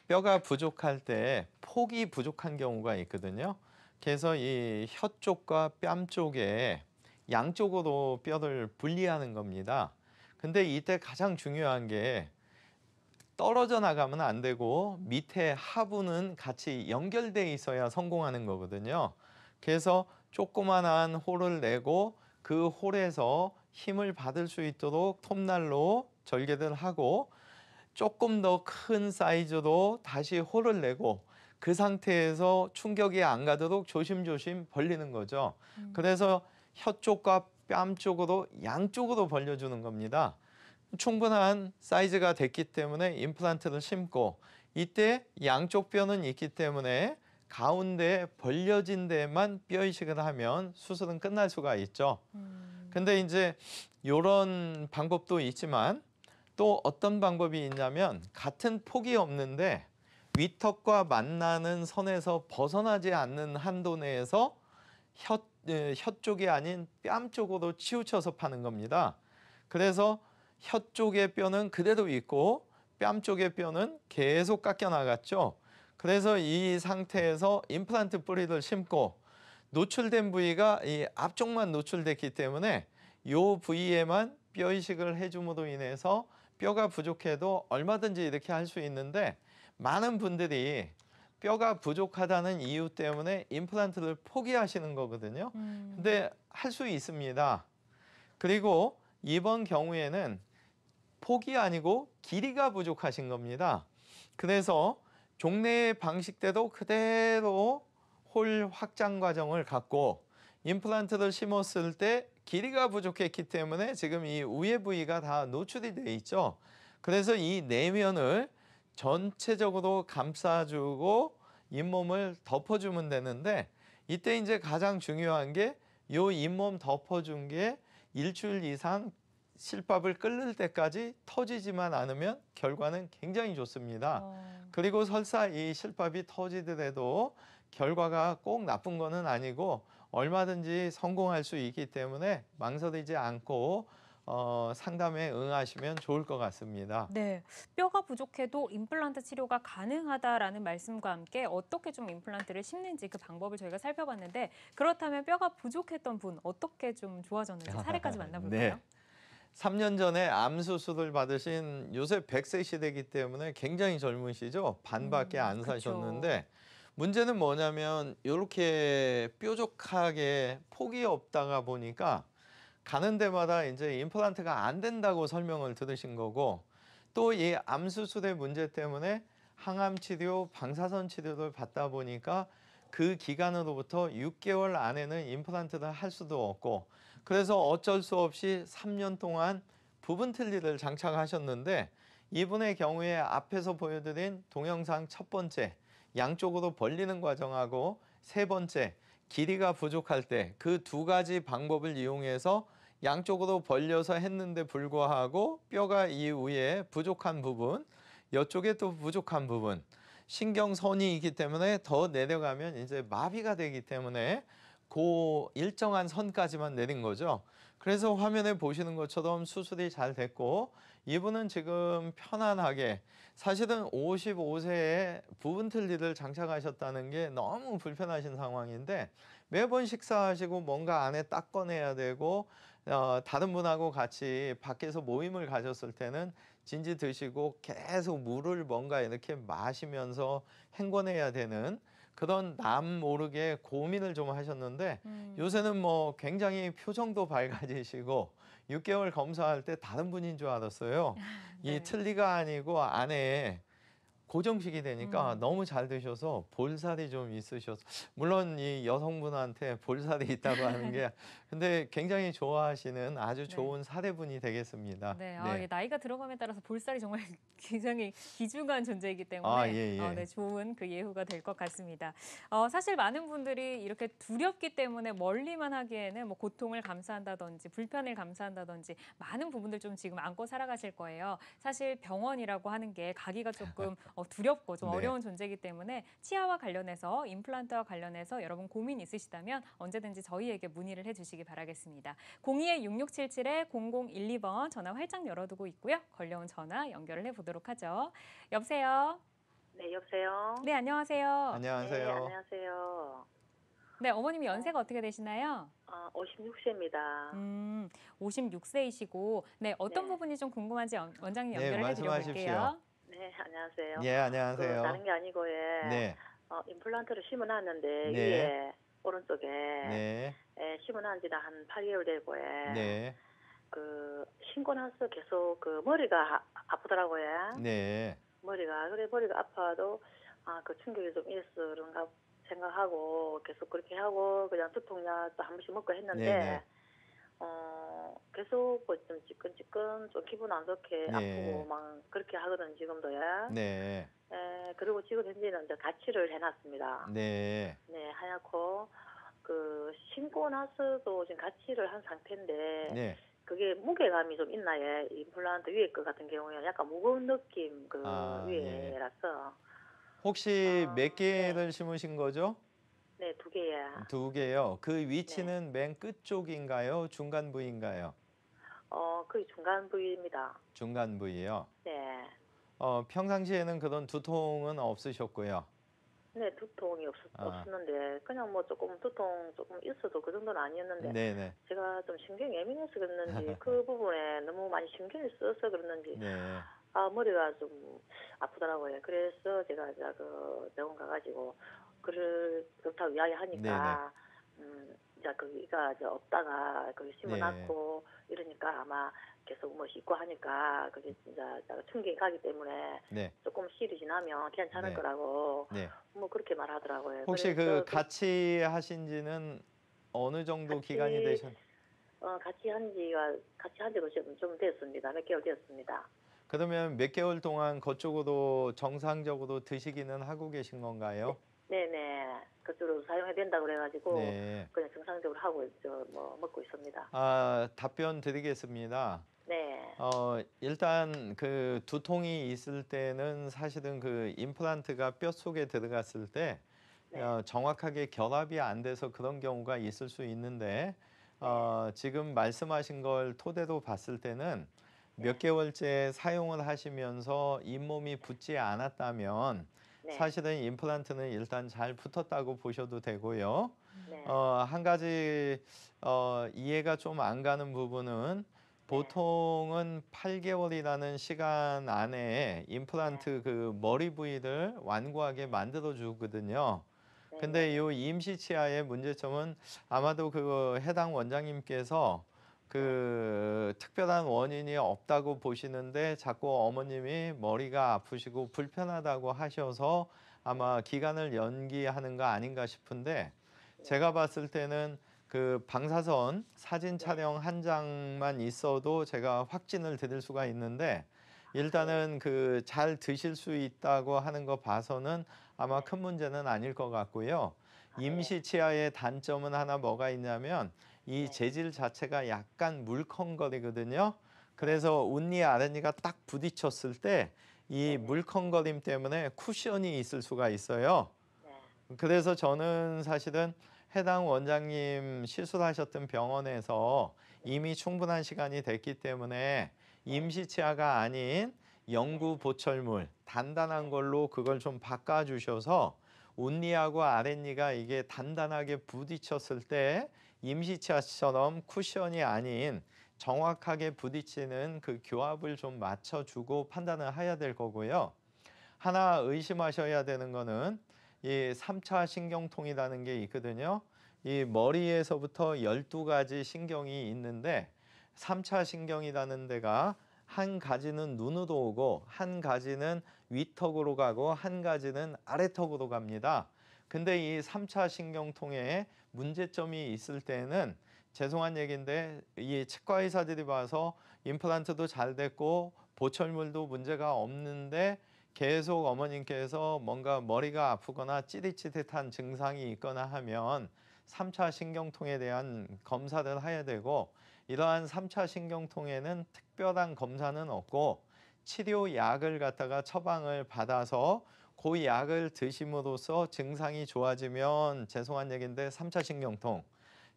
뼈가 부족할 때 폭이 부족한 경우가 있거든요. 그래서 이 혀 쪽과 뺨 쪽에 양쪽으로 뼈를 분리하는 겁니다. 근데 이때 가장 중요한 게 떨어져 나가면 안 되고 밑에 하부는 같이 연결돼 있어야 성공하는 거거든요. 그래서 조그만한 홀을 내고 그 홀에서 힘을 받을 수 있도록 톱날로 절개를 하고 조금 더 큰 사이즈로 다시 홀을 내고 그 상태에서 충격이 안 가도록 조심조심 벌리는 거죠. 그래서 혀 쪽과 뺨 쪽으로 양쪽으로 벌려주는 겁니다. 충분한 사이즈가 됐기 때문에 임플란트를 심고 이때 양쪽 뼈는 있기 때문에 가운데 벌려진 데만 뼈 이식을 하면 수술은 끝날 수가 있죠. 근데 이제 이런 방법도 있지만 또 어떤 방법이 있냐면 같은 폭이 없는데 위턱과 만나는 선에서 벗어나지 않는 한도 내에서 혀 쪽이 아닌 뺨 쪽으로 치우쳐서 파는 겁니다. 그래서 혀 쪽의 뼈는 그대로 있고 뺨 쪽의 뼈는 계속 깎여 나갔죠. 그래서 이 상태에서 임플란트 뿌리를 심고 노출된 부위가 이 앞쪽만 노출됐기 때문에 이 부위에만 뼈 이식을 해줌으로 인해서 뼈가 부족해도 얼마든지 이렇게 할 수 있는데 많은 분들이 뼈가 부족하다는 이유 때문에 임플란트를 포기하시는 거거든요. 근데 할 수 있습니다. 그리고 이번 경우에는 폭이 아니고 길이가 부족하신 겁니다. 그래서 종래의 방식대로 그대로 홀 확장 과정을 갖고 임플란트를 심었을 때 길이가 부족했기 때문에 지금 이 위에 부위가 다 노출이 돼 있죠. 그래서 이 내면을 전체적으로 감싸주고 잇몸을 덮어주면 되는데 이때 이제 가장 중요한 게 이 잇몸 덮어준 게 일주일 이상 실밥을 끓는 때까지 터지지만 않으면 결과는 굉장히 좋습니다. 그리고 설사 이 실밥이 터지더라도 결과가 꼭 나쁜 거는 아니고 얼마든지 성공할 수 있기 때문에 망설이지 않고 상담에 응하시면 좋을 것 같습니다. 네, 뼈가 부족해도 임플란트 치료가 가능하다라는 말씀과 함께 어떻게 좀 임플란트를 심는지 그 방법을 저희가 살펴봤는데 그렇다면 뼈가 부족했던 분 어떻게 좀 좋아졌는지 사례까지 만나볼까요? 네. 3년 전에 암 수술을 받으신 요새 100세 시대이기 때문에 굉장히 젊으시죠. 반밖에 안 그쵸. 사셨는데 문제는 뭐냐면 이렇게 뾰족하게 폭이 없다가 보니까 가는 데마다 이제 임플란트가 안 된다고 설명을 들으신 거고 또 이 암 수술의 문제 때문에 항암 치료, 방사선 치료를 받다 보니까 그 기간으로부터 6개월 안에는 임플란트를 할 수도 없고 그래서 어쩔 수 없이 3년 동안 부분 틀니를 장착하셨는데 이분의 경우에 앞에서 보여드린 동영상 첫 번째 양쪽으로 벌리는 과정하고 세 번째 길이가 부족할 때 그 두 가지 방법을 이용해서 양쪽으로 벌려서 했는데 불구하고 뼈가 이후에 부족한 부분, 이쪽에 또 부족한 부분, 신경선이 있기 때문에 더 내려가면 이제 마비가 되기 때문에 그 일정한 선까지만 내린 거죠. 그래서 화면에 보시는 것처럼 수술이 잘 됐고 이분은 지금 편안하게 사실은 55세에 부분 틀니를 장착하셨다는 게 너무 불편하신 상황인데 매번 식사하시고 뭔가 안에 딱 꺼내야 되고 다른 분하고 같이 밖에서 모임을 가졌을 때는 진지 드시고 계속 물을 뭔가 이렇게 마시면서 행궈내야 되는 그런 남 모르게 고민을 좀 하셨는데 요새는 뭐 굉장히 표정도 밝아지시고 6개월 검사할 때 다른 분인 줄 알았어요. 이 네. 틀니가 아니고 안에 고정식이 되니까 너무 잘 되셔서 볼살이 좀 있으셔서 물론 이 여성분한테 볼살이 있다고 하는 게 근데 굉장히 좋아하시는 아주 네. 좋은 사례분이 되겠습니다. 네, 네. 이게 나이가 들어감에 따라서 볼살이 정말 굉장히 귀중한 존재이기 때문에 아, 예, 예. 네, 좋은 그 예후가 될 것 같습니다. 사실 많은 분들이 이렇게 두렵기 때문에 멀리만 하기에는 뭐 고통을 감수한다든지 불편을 감수한다든지 많은 부분들 좀 지금 안고 살아가실 거예요. 사실 병원이라고 하는 게 가기가 조금 두렵고 좀 네. 어려운 존재이기 때문에 치아와 관련해서 임플란트와 관련해서 여러분 고민 있으시다면 언제든지 저희에게 문의를 해주시기 바라겠습니다. 02-6677-0012번 전화 활짝 열어두고 있고요. 걸려온 전화 연결을 해보도록 하죠. 여보세요? 네, 여보세요? 네, 안녕하세요. 네, 안녕하세요. 안녕하세요. 네, 어머님이 연세가 어떻게 되시나요? 56세입니다. 56세이시고 네, 어떤 네. 부분이 좀 궁금한지 원장님 네, 연결을 말씀하십시오. 해드려볼게요. 네, 안녕하세요. 예, 안녕하세요. 다른 게 아니고, 네, 임플란트를 심어놨는데, 네. 위에, 오른쪽에, 네, 심어놓은 지는 한 8개월 되고, 네, 신고 나서 계속 머리가 아프더라고요. 네, 머리가 아파도, 그 충격이 좀 있어, 그런가 생각하고, 계속 그렇게 하고, 그냥 두통약도 한 번씩 먹고 했는데, 네. 계속 좀 찌끈찌끈 좀 기분 안 좋게 네. 아프고 막 그렇게 하거든 지금도요. 네, 그리고 지금 현재는 이제 가치를 해놨습니다. 네, 네, 하얗고 신고 나서도 지금 가치를 한 상태인데 네. 그게 무게감이 좀 있나요? 임플란트 위에 거 같은 경우에는 약간 무거운 느낌 예. 위에라서 혹시 아, 몇 개를 심으신 거죠? 네, 2개야. 2개요. 그 위치는 맨 끝 쪽인가요? 중간 부위인가요? 거의 중간 부위입니다. 중간 부위요. 네. 평상시에는 그런 두통은 없으셨고요. 네, 두통이 아. 없었는데 그냥 뭐 조금 두통 조금 있어도 그 정도는 아니었는데 네네. 제가 좀 신경이 예민해서 그랬는지 그 부분에 너무 많이 신경을 써서 그랬는지 네. 머리가 좀 아프더라고요. 그래서 제가 이제 병원 가가지고 그렇다고 이야기하니까 이제 거기가 이제 없다가 거기 심어놨고 이러니까 아마 계속 뭐 씻고 하니까 그게 진짜 충격이 가기 때문에 네. 조금 시일이 지나면 괜찮을 네. 거라고 네. 뭐 그렇게 말하더라고요. 혹시 그래서 같이 하신 지는 어느 정도 같이- 기간이 되셨? 같이 한 지도 좀 됐습니다. 몇 개월 됐습니다. 그러면 몇 개월 동안 그쪽으로 정상적으로 드시기는 하고 계신 건가요? 네네. 그쪽으로 사용해야 된다고 그래가지고 네. 그냥 정상적으로 하고 있죠. 뭐 먹고 있습니다. 답변 드리겠습니다. 네. 일단 그 두통이 있을 때는 사실은 그 임플란트가 뼈 속에 들어갔을 때 네. 정확하게 결합이 안 돼서 그런 경우가 있을 수 있는데 지금 말씀하신 걸 토대로 봤을 때는 몇 네. 개월째 사용을 하시면서 잇몸이 붙지 않았다면 네. 사실은 임플란트는 일단 잘 붙었다고 보셔도 되고요. 네. 한 가지 이해가 좀 안 가는 부분은 보통은 8개월이라는 시간 안에 임플란트 그 머리 부위를 완고하게 만들어 주거든요. 네. 근데 이 임시 치아의 문제점은 아마도 그 해당 원장님께서 그 특별한 원인이 없다고 보시는데 자꾸 어머님이 머리가 아프시고 불편하다고 하셔서 아마 기간을 연기하는 거 아닌가 싶은데 제가 봤을 때는 그 방사선 사진 촬영 한 장만 있어도 제가 확진을 드릴 수가 있는데 일단은 그 잘 드실 수 있다고 하는 거 봐서는 아마 큰 문제는 아닐 것 같고요. 임시 치아의 단점은 하나 뭐가 있냐면 이 재질 자체가 약간 물컹거리거든요. 그래서 웃니 아랫니가 딱 부딪혔을 때 이 물컹거림 때문에 쿠션이 있을 수가 있어요. 그래서 저는 사실은 해당 원장님 시술하셨던 병원에서 이미 충분한 시간이 됐기 때문에 임시 치아가 아닌 영구 보철물 단단한 걸로 그걸 좀 바꿔주셔서 웃니하고 아랫니가 이게 단단하게 부딪혔을 때 임시 치아처럼 쿠션이 아닌 정확하게 부딪히는 그 교합을 좀 맞춰주고 판단을 해야 될 거고요. 하나 의심하셔야 되는 거는 이 3차 신경통이라는 게 있거든요. 이 머리에서부터 12가지 신경이 있는데 3차 신경이라는 데가 한 가지는 눈으로 오고 한 가지는 위턱으로 가고 한 가지는 아래턱으로 갑니다. 근데 이 3차 신경통에 문제점이 있을 때는 죄송한 얘기인데 이 치과 의사들이 봐서 임플란트도 잘 됐고 보철물도 문제가 없는데 계속 어머님께서 뭔가 머리가 아프거나 찌릿찌릿한 증상이 있거나 하면 3차 신경통에 대한 검사를 해야 되고 이러한 3차 신경통에는 특별한 검사는 없고 치료약을 갖다가 처방을 받아서 그 약을 드심으로써 증상이 좋아지면 죄송한 얘기인데 3차 신경통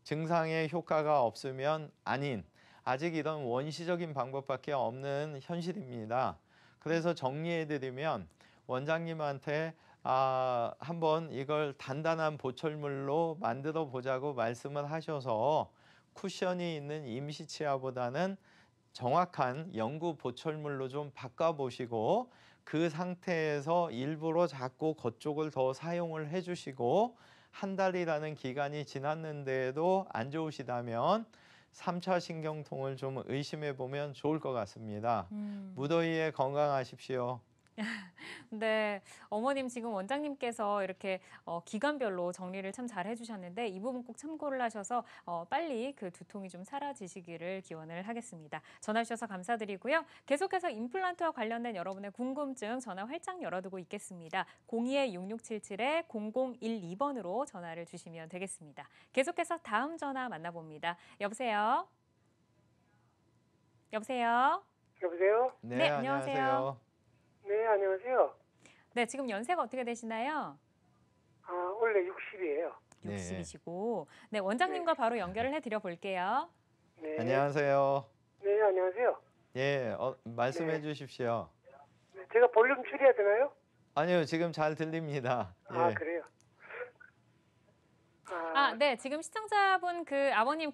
증상의 효과가 없으면 아닌 아직 이런 원시적인 방법밖에 없는 현실입니다. 그래서 정리해드리면 원장님한테 한번 이걸 단단한 보철물로 만들어 보자고 말씀을 하셔서 쿠션이 있는 임시 치아보다는 정확한 영구 보철물로 좀 바꿔보시고 그 상태에서 일부러 자꾸 그쪽을 더 사용을 해주시고 한 달이라는 기간이 지났는데도 안 좋으시다면 3차 신경통을 좀 의심해 보면 좋을 것 같습니다. 무더위에 건강하십시오. 네, 어머님 지금 원장님께서 이렇게 기간별로 정리를 참 잘 해주셨는데 이 부분 꼭 참고를 하셔서 빨리 그 두통이 좀 사라지시기를 기원을 하겠습니다. 전화 주셔서 감사드리고요. 계속해서 임플란트와 관련된 여러분의 궁금증 전화 활짝 열어두고 있겠습니다. 02-6677-0012번으로 전화를 주시면 되겠습니다. 계속해서 다음 전화 만나봅니다. 여보세요? 여보세요? 여보세요? 네, 안녕하세요. 네, 안녕하세요. 네, 지금 연세가 어떻게 되시나요? 원래 60이에요. 네. 60이시고. 네, 원장님과 바로 연결을 해드려 볼게요. 네. 안녕하세요. 네, 안녕하세요. 예, 말씀해 네. 주십시오. 제가 볼륨 줄여야 되나요? 아니요, 지금 잘 들립니다. 예. 그래요? 네, 지금 시청자분 아버님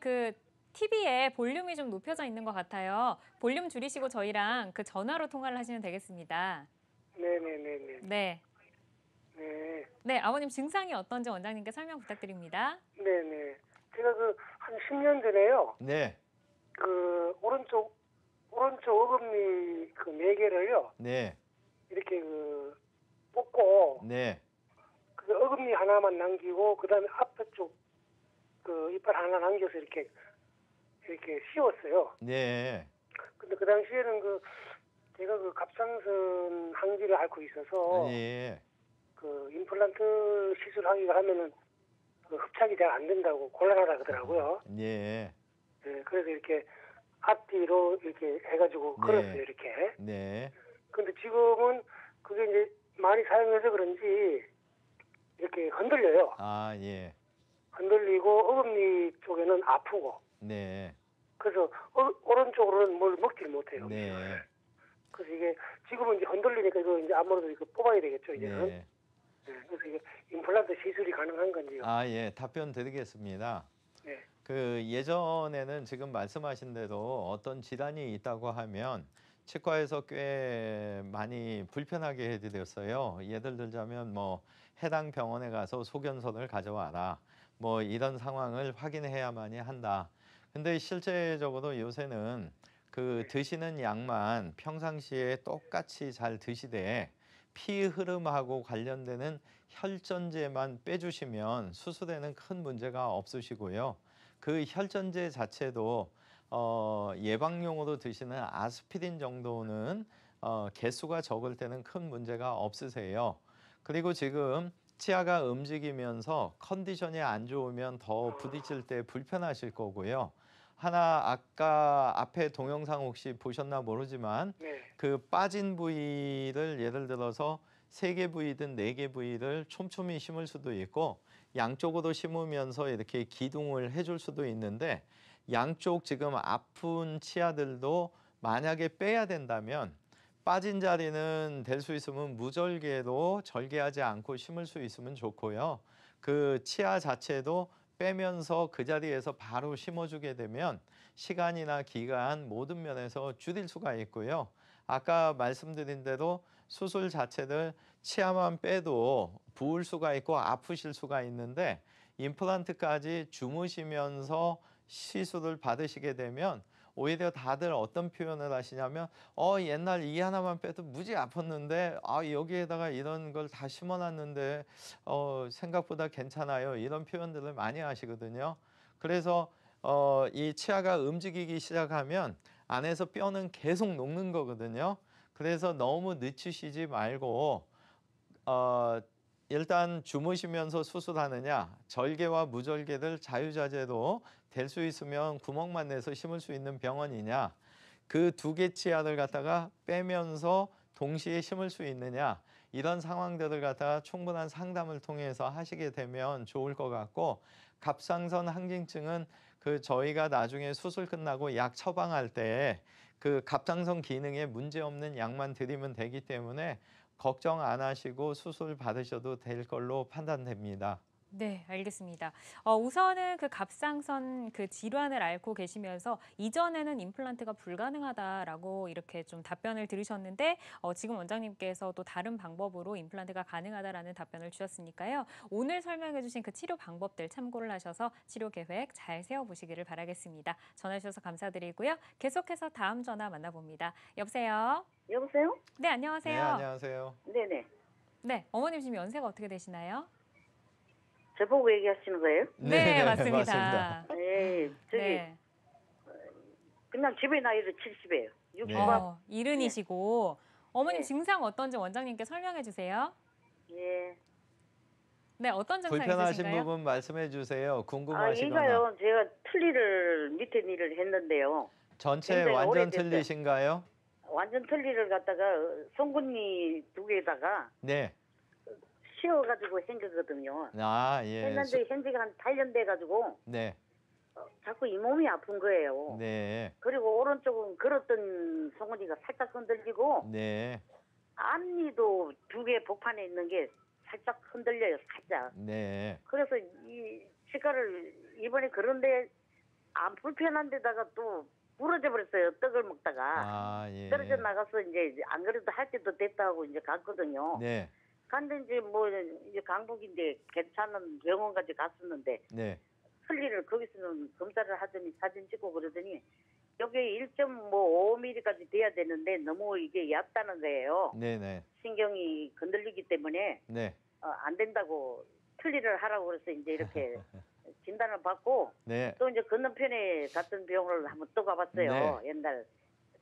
TV에 볼륨이 좀 높여져 있는 것 같아요. 볼륨 줄이시고 저희랑 전화로 통화를 하시면 되겠습니다. 네네네네. 네. 네. 네, 아버님 증상이 어떤지 원장님께 설명 부탁드립니다. 네네. 제가 한 10년 전에요. 네. 오른쪽 어금니 4개를요. 네. 이렇게 뽑고, 네. 어금니 하나만 남기고, 그 다음에 앞에 쪽, 이빨 하나 남겨서 이렇게 씌웠어요. 네. 근데 그 당시에는 제가 갑상선 항지를 앓고 있어서 예. 임플란트 시술하기가 하면은 흡착이 잘 안 된다고 곤란하다 그러더라고요. 예. 네, 그래서 이렇게 앞뒤로 이렇게 해가지고 네. 걸었어요, 이렇게. 네. 근데 지금은 그게 이제 많이 사용해서 그런지 이렇게 흔들려요. 예. 흔들리고 어금니 쪽에는 아프고. 네. 그래서 오른쪽으로는 뭘 먹지를 못해요. 네. 그래서 이게 지금은 이제 흔들리니까 이거 이제 아무래도 이거 뽑아야 되겠죠, 이제는. 네. 네, 그래서 이게 임플란트 시술이 가능한 건지요? 예. 답변 드리겠습니다. 네. 예전에는 지금 말씀하신 대로 어떤 질환이 있다고 하면 치과에서 꽤 많이 불편하게 해드렸어요. 예를 들자면 해당 병원에 가서 소견서를 가져와라. 이런 상황을 확인해야만이 한다. 근데 실제적으로 요새는 드시는 약만 평상시에 똑같이 잘 드시되 피 흐름하고 관련되는 혈전제만 빼주시면 수술에는 큰 문제가 없으시고요. 그 혈전제 자체도 예방용으로 드시는 아스피린 정도는 개수가 적을 때는 큰 문제가 없으세요. 그리고 지금 치아가 움직이면서 컨디션이 안 좋으면 더 부딪힐 때 불편하실 거고요. 하나 아까 앞에 동영상 혹시 보셨나 모르지만 네. 그 빠진 부위를 예를 들어서 3개 부위든 4개 부위를 촘촘히 심을 수도 있고 양쪽으로 심으면서 이렇게 기둥을 해줄 수도 있는데 양쪽 지금 아픈 치아들도 만약에 빼야 된다면 빠진 자리는 될 수 있으면 무절개로 절개하지 않고 심을 수 있으면 좋고요. 그 치아 자체도 빼면서 그 자리에서 바로 심어주게 되면 시간이나 기간 모든 면에서 줄일 수가 있고요. 아까 말씀드린 대로 수술 자체를 치아만 빼도 부을 수가 있고 아프실 수가 있는데 임플란트까지 주무시면서 시술을 받으시게 되면 오히려 다들 어떤 표현을 하시냐면 옛날 이 하나만 빼도 무지 아팠는데 여기에다가 이런 걸 다 심어놨는데 생각보다 괜찮아요. 이런 표현들을 많이 하시거든요. 그래서 이 치아가 움직이기 시작하면 안에서 뼈는 계속 녹는 거거든요. 그래서 너무 늦추시지 말고 일단 주무시면서 수술하느냐, 절개와 무절개를 자유자재로 될 수 있으면 구멍만 내서 심을 수 있는 병원이냐, 그 2개 치아를 갖다가 빼면서 동시에 심을 수 있느냐, 이런 상황들을 갖다가 충분한 상담을 통해서 하시게 되면 좋을 것 같고, 갑상선 항진증은 그 저희가 나중에 수술 끝나고 약 처방할 때 그 갑상선 기능에 문제 없는 약만 드리면 되기 때문에 걱정 안 하시고 수술 받으셔도 될 걸로 판단됩니다. 네, 알겠습니다. 우선은 그 갑상선 그 질환을 앓고 계시면서 이전에는 임플란트가 불가능하다라고 이렇게 좀 답변을 들으셨는데 지금 원장님께서 또 다른 방법으로 임플란트가 가능하다라는 답변을 주셨으니까요. 오늘 설명해 주신 그 치료 방법들 참고를 하셔서 치료 계획 잘 세워보시기를 바라겠습니다. 전화 주셔서 감사드리고요. 계속해서 다음 전화 만나봅니다. 여보세요? 여보세요? 네, 네, 안녕하세요. 안녕하세요. 네네. 네, 어머님 지금 연세가 어떻게 되시나요? 저보고 얘기하시는 거예요? 네, 맞습니다. 맞습니다. 네, 저기 네. 그냥 집에 나이로 70이에요. 60밥. 이른이시고 어머님 네. 증상 어떤지 원장님께 설명해 주세요. 예. 네, 어떤 증상 불편하신 있으신가요? 부분 말씀해 주세요. 아, 궁금하시거나. 이가요. 제가 틀니를 밑에 니를 했는데요. 전체 굉장히 완전 오래됐어요. 틀리신가요? 완전 틀니를 갖다가 송곳니 2개에다가 네. 씌워가지고 한 거거든요. 예. 했는데 현지가 한 8년 돼가지고 네. 자꾸 이 몸이 아픈 거예요. 네. 그리고 오른쪽은 걸었던 송곳니가 살짝 흔들리고 네. 앞니도 2개 복판에 있는 게 살짝 흔들려요, 살짝. 네. 그래서 이 치과를 이번에 그런데 안 불편한 데다가 또 부러져 버렸어요. 떡을 먹다가. 예. 떨어져 나가서 이제 안 그래도 할 때도 됐다 하고 이제 갔거든요. 네. 근데 이제 뭐 이제 강북인데 괜찮은 병원까지 갔었는데 네. 틀니를 거기서는 검사를 하더니 사진 찍고 그러더니 여기 1.5mm까지 돼야 되는데 너무 이게 얕다는 거예요. 네, 네. 신경이 건들리기 때문에 네. 안 된다고 틀니를 하라고 그래서 이제 이렇게 진단을 받고 네. 또 이제 건너편에 갔던 병원을 한번 또 가봤어요. 네. 옛날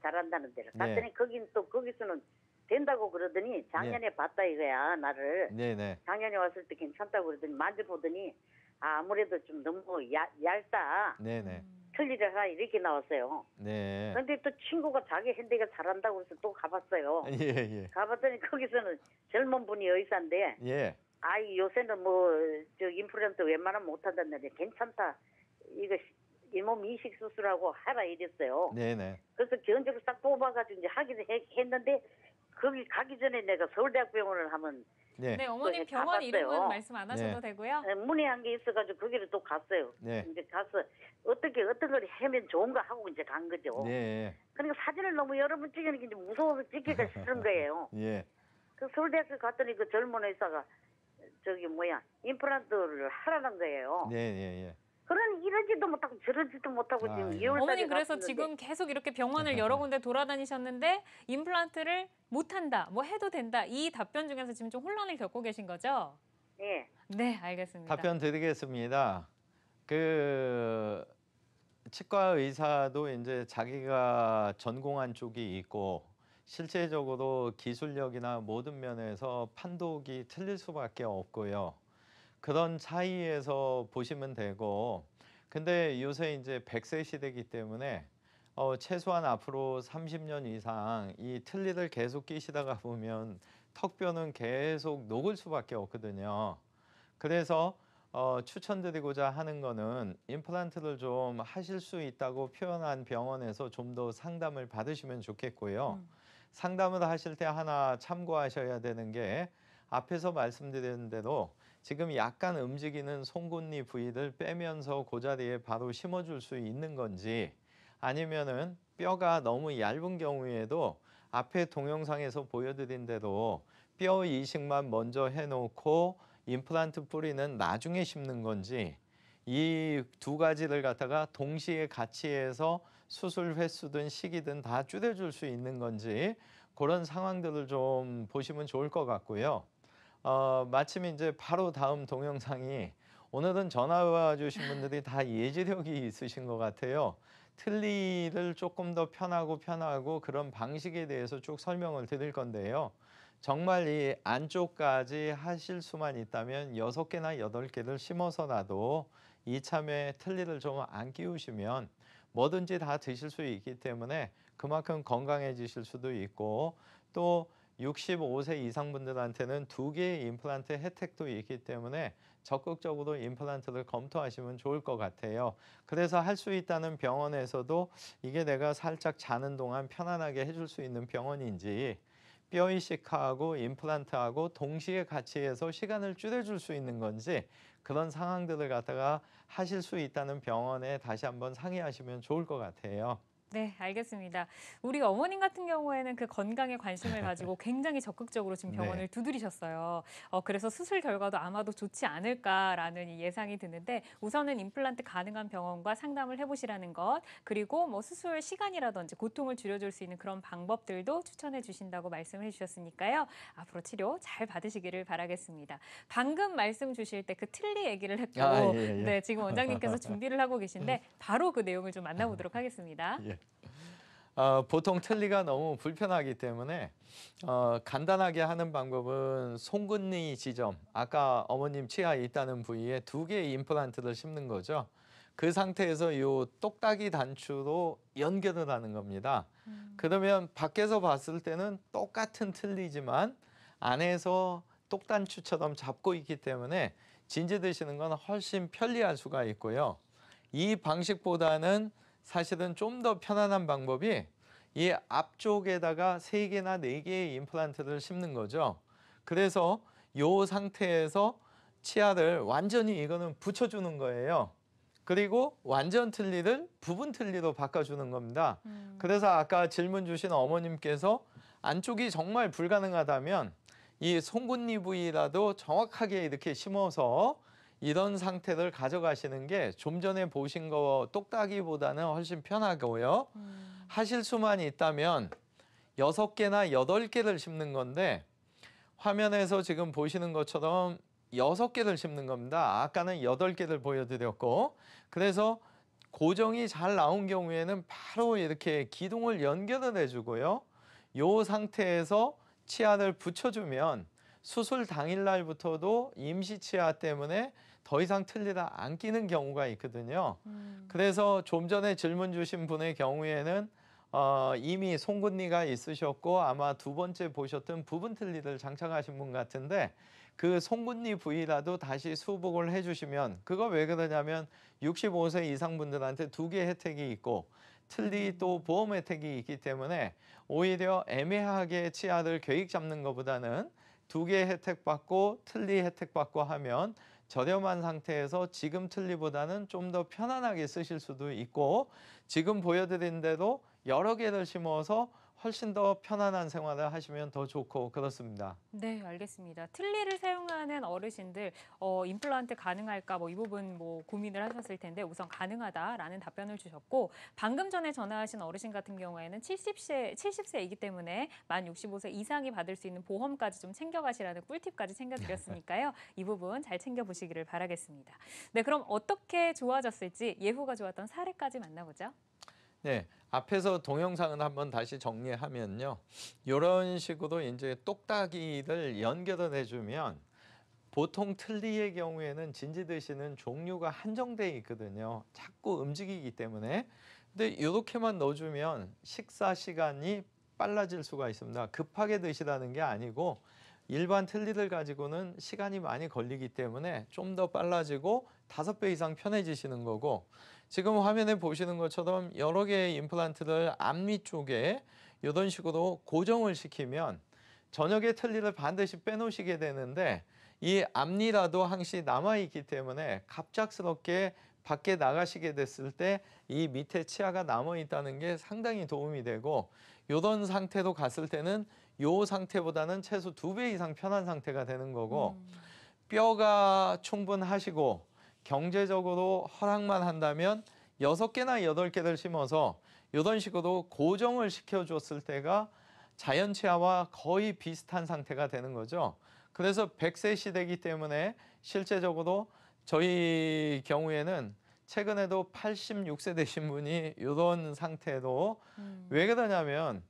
잘한다는 데를. 네. 갔더니 거긴 또 거기서는 된다고 그러더니 작년에 봤다 이거야 나를. 네, 네. 작년에 왔을 때 괜찮다고 그러더니 만져보더니 아무래도 좀 너무 얇다. 네, 네. 틀니를 하라 이렇게 나왔어요. 네. 근데 또 친구가 자기 핸드가 잘한다고 해서 또 가봤어요. 예, 예. 가봤더니 거기서는 젊은 분이 의사인데 예. 아이 요새는 뭐 저 임플란트 웬만하면 못한다는데 괜찮다. 이거 잇몸 이식 수술하고 하라 이랬어요. 네, 네. 그래서 견적을 싹 뽑아가지고 이제 하기도 했는데 거기 가기 전에 내가 서울대학병원을 한번 네. 네, 어머님 또 병원 가봤어요. 이름은 말씀 안 하셔도 네. 되고요. 문의한 게 있어가지고 거기를 또 갔어요. 네. 이제 가서 어떻게 어떤 걸 하면 좋은가 하고 이제 간 거죠. 네. 그러니까 사진을 너무 여러 번 찍으니까 이제 무서워서 찍기가 싫은 거예요. 예. 그 서울대학교 갔더니 그 젊은 의사가 저기 뭐야 임플란트를 하라는 거예요. 네, 예, 예. 그런 이러지도 못하고 저러지도 못하고 아, 지금 예. 2월달에 어머님 그래서 지금 계속 이렇게 병원을 여러 군데 돌아다니셨는데 임플란트를 못한다, 뭐 해도 된다 이 답변 중에서 지금 좀 혼란을 겪고 계신 거죠? 예. 네, 알겠습니다. 답변 드리겠습니다. 그 치과 의사도 이제 자기가 전공한 쪽이 있고 실제적으로 기술력이나 모든 면에서 판독이 틀릴 수밖에 없고요. 그런 차이에서 보시면 되고, 근데 요새 이제 100세 시대이기 때문에 최소한 앞으로 30년 이상 이 틀니를 계속 끼시다가 보면 턱뼈는 계속 녹을 수밖에 없거든요. 그래서 추천드리고자 하는 거는 임플란트를 좀 하실 수 있다고 표현한 병원에서 좀 더 상담을 받으시면 좋겠고요. 상담을 하실 때 하나 참고하셔야 되는 게 앞에서 말씀드린 대로 지금 약간 움직이는 송곳니 부위를 빼면서 그 자리에 바로 심어줄 수 있는 건지, 아니면은 뼈가 너무 얇은 경우에도 앞에 동영상에서 보여드린 대로 뼈 이식만 먼저 해놓고 임플란트 뿌리는 나중에 심는 건지, 이 두 가지를 갖다가 동시에 같이 해서 수술 횟수든 시기든 다 줄여줄 수 있는 건지, 그런 상황들을 좀 보시면 좋을 것 같고요. 마침 이제 바로 다음 동영상이, 오늘은 전화 와 주신 분들이 다 예지력이 있으신 것 같아요. 틀니를 조금 더 편하고 그런 방식에 대해서 쭉 설명을 드릴 건데요. 정말 이 안쪽까지 하실 수만 있다면 6개나 8개를 심어서라도 이참에 틀니를 좀 안 끼우시면 뭐든지 다 드실 수 있기 때문에 그만큼 건강해지실 수도 있고, 또 65세 이상 분들한테는 2개의 임플란트 혜택도 있기 때문에 적극적으로 임플란트를 검토하시면 좋을 것 같아요. 그래서 할 수 있다는 병원에서도 이게 내가 살짝 자는 동안 편안하게 해줄 수 있는 병원인지, 뼈 이식하고 임플란트하고 동시에 같이 해서 시간을 줄여줄 수 있는 건지, 그런 상황들을 갖다가 하실 수 있다는 병원에 다시 한번 상의하시면 좋을 것 같아요. 네, 알겠습니다. 우리 어머님 같은 경우에는 그 건강에 관심을 가지고 굉장히 적극적으로 지금 병원을 네. 두드리셨어요. 그래서 수술 결과도 아마도 좋지 않을까라는 이 예상이 드는데, 우선은 임플란트 가능한 병원과 상담을 해보시라는 것, 그리고 뭐 수술 시간이라든지 고통을 줄여줄 수 있는 그런 방법들도 추천해 주신다고 말씀을 해주셨으니까요. 앞으로 치료 잘 받으시기를 바라겠습니다. 방금 말씀 주실 때 그 틀니 얘기를 했고, 예. 네, 지금 원장님께서 준비를 하고 계신데 바로 그 내용을 좀 만나보도록 하겠습니다. 예. 보통 틀니가 너무 불편하기 때문에 간단하게 하는 방법은 송곳니 지점, 아까 어머님 치아에 있다는 부위에 2개의 임플란트를 심는 거죠. 그 상태에서 이 똑딱이 단추로 연결을 하는 겁니다. 그러면 밖에서 봤을 때는 똑같은 틀니지만 안에서 똑단추처럼 잡고 있기 때문에 진지 드시는 건 훨씬 편리할 수가 있고요. 이 방식보다는 사실은 좀 더 편안한 방법이 이 앞쪽에다가 3개나 4개의 임플란트를 심는 거죠. 그래서 이 상태에서 치아를 완전히 이거는 붙여주는 거예요. 그리고 완전 틀니를 부분 틀니로 바꿔주는 겁니다. 그래서 아까 질문 주신 어머님께서 안쪽이 정말 불가능하다면 이 송곳니 부위라도 정확하게 이렇게 심어서 이런 상태를 가져가시는 게 좀 전에 보신 거 똑딱이보다는 훨씬 편하고요. 하실 수만 있다면 6개나 8개를 심는 건데, 화면에서 지금 보시는 것처럼 6개를 심는 겁니다. 아까는 8개를 보여드렸고, 그래서 고정이 잘 나온 경우에는 바로 이렇게 기둥을 연결을 해주고요. 이 상태에서 치아를 붙여주면 수술 당일날부터도 임시 치아 때문에 더 이상 틀니를 안 끼는 경우가 있거든요. 그래서 좀 전에 질문 주신 분의 경우에는 이미 송곳니가 있으셨고 아마 2번째 보셨던 부분 틀니를 장착하신 분 같은데, 그 송곳니 부위라도 다시 수복을 해주시면, 그거 왜 그러냐면 65세 이상 분들한테 2개 혜택이 있고 틀니 또 보험 혜택이 있기 때문에 오히려 애매하게 치아를 계획 잡는 것보다는 2개 혜택 받고 틀니 혜택 받고 하면 저렴한 상태에서 지금 틀니보다는 좀 더 편안하게 쓰실 수도 있고, 지금 보여드린 대로 여러 개를 심어서 훨씬 더 편안한 생활을 하시면 더 좋고 그렇습니다. 네, 알겠습니다. 틀니를 사용하는 어르신들 임플란트 가능할까 이 부분 고민을 하셨을 텐데 우선 가능하다라는 답변을 주셨고 방금 전에 전화하신 어르신 같은 경우에는 70세이기 때문에 만 65세 이상이 받을 수 있는 보험까지 좀 챙겨가시라는 꿀팁까지 챙겨드렸으니까요. 이 부분 잘 챙겨보시기를 바라겠습니다. 네, 그럼 어떻게 좋아졌을지 예후가 좋았던 사례까지 만나보죠. 네, 앞에서 동영상을 한번 다시 정리하면요. 이런 식으로 이제 똑딱이를 연결을 해주면 보통 틀니의 경우에는 진지드시는 종류가 한정돼 있거든요. 자꾸 움직이기 때문에. 근데 이렇게만 넣어주면 식사 시간이 빨라질 수가 있습니다. 급하게 드시라는 게 아니고 일반 틀니를 가지고는 시간이 많이 걸리기 때문에 좀 더 빨라지고 5배 이상 편해지시는 거고 지금 화면에 보시는 것처럼 여러 개의 임플란트를 앞니 쪽에 이런 식으로 고정을 시키면 저녁에 틀니를 반드시 빼놓으시게 되는데 이 앞니라도 항시 남아있기 때문에 갑작스럽게 밖에 나가시게 됐을 때 이 밑에 치아가 남아있다는 게 상당히 도움이 되고 이런 상태로 갔을 때는 이 상태보다는 최소 2배 이상 편한 상태가 되는 거고 뼈가 충분하시고 경제적으로 허락만 한다면 6개나 8개를 심어서 이런 식으로 고정을 시켜줬을 때가 자연 치아와 거의 비슷한 상태가 되는 거죠. 그래서 100세 시대이기 때문에 실제적으로 저희 경우에는 최근에도 86세 되신 분이 이런 상태로 왜 그러냐면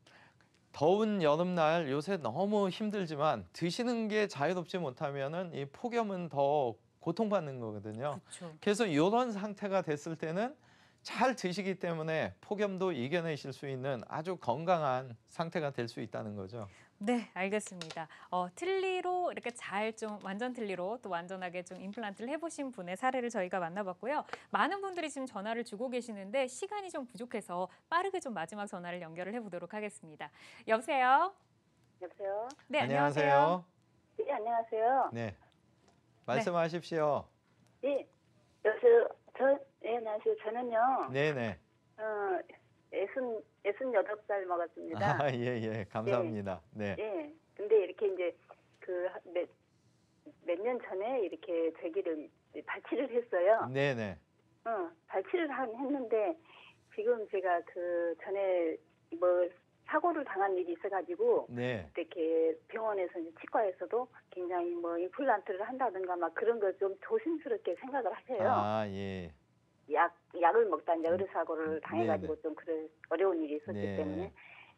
더운 여름날 요새 너무 힘들지만 드시는 게 자유롭지 못하면은 이 폭염은 더 고통받는 거거든요. 그렇죠. 그래서 이런 상태가 됐을 때는 잘 드시기 때문에 폭염도 이겨내실 수 있는 아주 건강한 상태가 될 수 있다는 거죠. 네, 알겠습니다. 틀니로 이렇게 잘 좀 완전 틀니로 또 완전하게 좀 임플란트를 해보신 분의 사례를 저희가 만나봤고요. 많은 분들이 지금 전화를 주고 계시는데 시간이 좀 부족해서 빠르게 좀 마지막 전화를 연결을 해보도록 하겠습니다. 여보세요? 여보세요? 네, 안녕하세요. 네, 안녕하세요. 네, 말씀하십시오. 네, 여보세요. 네, 안녕하세요. 저는요. 네네. 68살 먹었습니다. 아, 예, 감사합니다. 네. 예. 근데 이렇게 이제 몇 년 전에 이렇게 저기를 발치를 했어요. 네네. 발치를 했는데 지금 제가 그 전에 사고를 당한 일이 있어가지고 네. 이렇게 병원에서 이제 치과에서도 굉장히 임플란트를 한다든가 막 그런 거 좀 조심스럽게 생각을 하세요. 아, 예. 약을 먹다 이제 의료사고를 당해가지고 좀 어려운 일이 있었기 네. 때문에.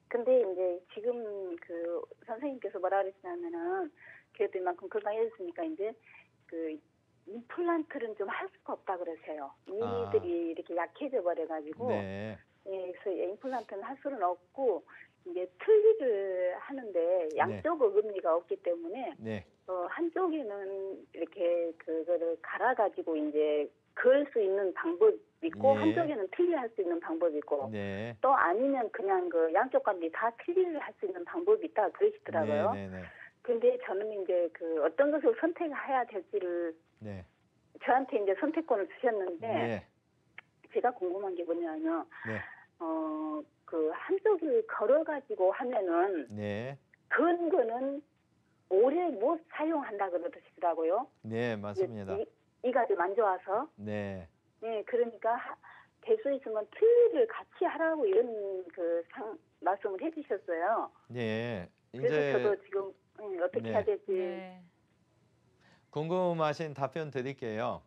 근데 이제 지금 그 선생님께서 뭐라 그러시냐면은 그래도 이만큼 건강해졌으니까 이제 그 임플란트는 좀 할 수가 없다 그러세요. 이들이 이렇게 약해져 버려가지고. 네. 예, 그래서 임플란트는 할 수는 없고 이제 틀니를 하는데 양쪽 어금니가 없기 때문에 네. 한쪽에는 이렇게 그거를 갈아가지고 이제 그을 수 있는 방법이 있고 예. 한쪽에는 틀니할 수 있는 방법이 있고 네. 또 아니면 그냥 그 양쪽 관리 다 틀니를 할 수 있는 방법이 있다 그러시더라고요. 네. 근데 저는 이제 그 어떤 것을 선택해야 될지를 네. 저한테 이제 선택권을 주셨는데 네. 제가 궁금한 게 뭐냐면 네. 그 한쪽을 걸어가지고 하면은 네. 근거는 오래 못 사용한다 그러시더라고요. 네, 맞습니다. 이가 좀 안 좋아서. 네. 네, 그러니까 될 수 있으면 틀니를 같이 하라고 이런 말씀을 해주셨어요. 네. 그래서 이제 저도 지금 어떻게 네. 해야 될지. 네. 궁금하신 답변 드릴게요.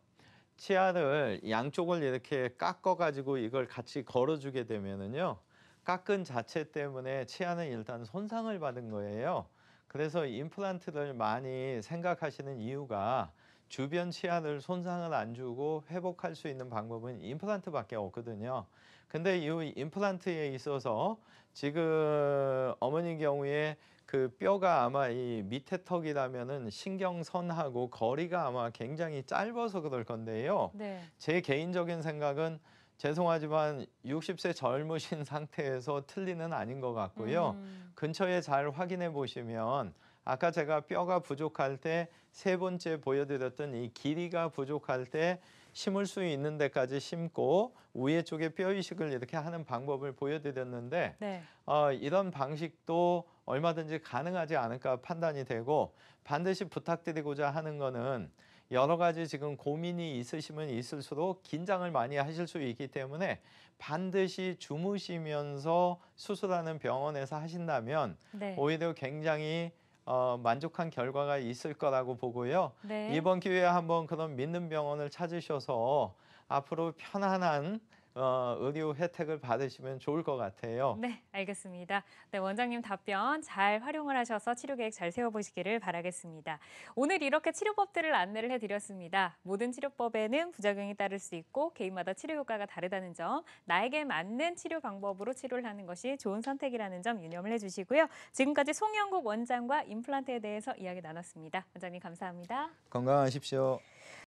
치아를 양쪽을 이렇게 깎아가지고 이걸 같이 걸어주게 되면은요. 깎은 자체 때문에 치아는 일단 손상을 받은 거예요. 그래서 임플란트를 많이 생각하시는 이유가 주변 치아를 손상을 안 주고 회복할 수 있는 방법은 임플란트밖에 없거든요. 근데 이 임플란트에 있어서 지금 어머니 경우에 그 뼈가 아마 이 밑에 턱이라면은 신경선하고 거리가 아마 굉장히 짧아서 그럴 건데요. 네. 제 개인적인 생각은 죄송하지만 60세 젊으신 상태에서 틀니는 아닌 것 같고요. 근처에 잘 확인해 보시면 아까 제가 뼈가 부족할 때 3번째 보여드렸던 이 길이가 부족할 때 심을 수 있는 데까지 심고 위에 쪽에 뼈 이식을 이렇게 하는 방법을 보여드렸는데 네. 이런 방식도 얼마든지 가능하지 않을까 판단이 되고 반드시 부탁드리고자 하는 거는 여러 가지 지금 고민이 있으시면 있을수록 긴장을 많이 하실 수 있기 때문에 반드시 주무시면서 수술하는 병원에서 하신다면 네. 오히려 굉장히 만족한 결과가 있을 거라고 보고요. 네. 이번 기회에 한번 그런 믿는 병원을 찾으셔서 앞으로 편안한 의료 혜택을 받으시면 좋을 것 같아요. 네, 알겠습니다. 네, 원장님 답변 잘 활용을 하셔서 치료 계획 잘 세워보시기를 바라겠습니다. 오늘 이렇게 치료법들을 안내를 해드렸습니다. 모든 치료법에는 부작용이 따를 수 있고 개인마다 치료 효과가 다르다는 점, 나에게 맞는 치료 방법으로 치료를 하는 것이 좋은 선택이라는 점 유념을 해주시고요. 지금까지 송영국 원장과 임플란트에 대해서 이야기 나눴습니다. 원장님 감사합니다. 건강하십시오.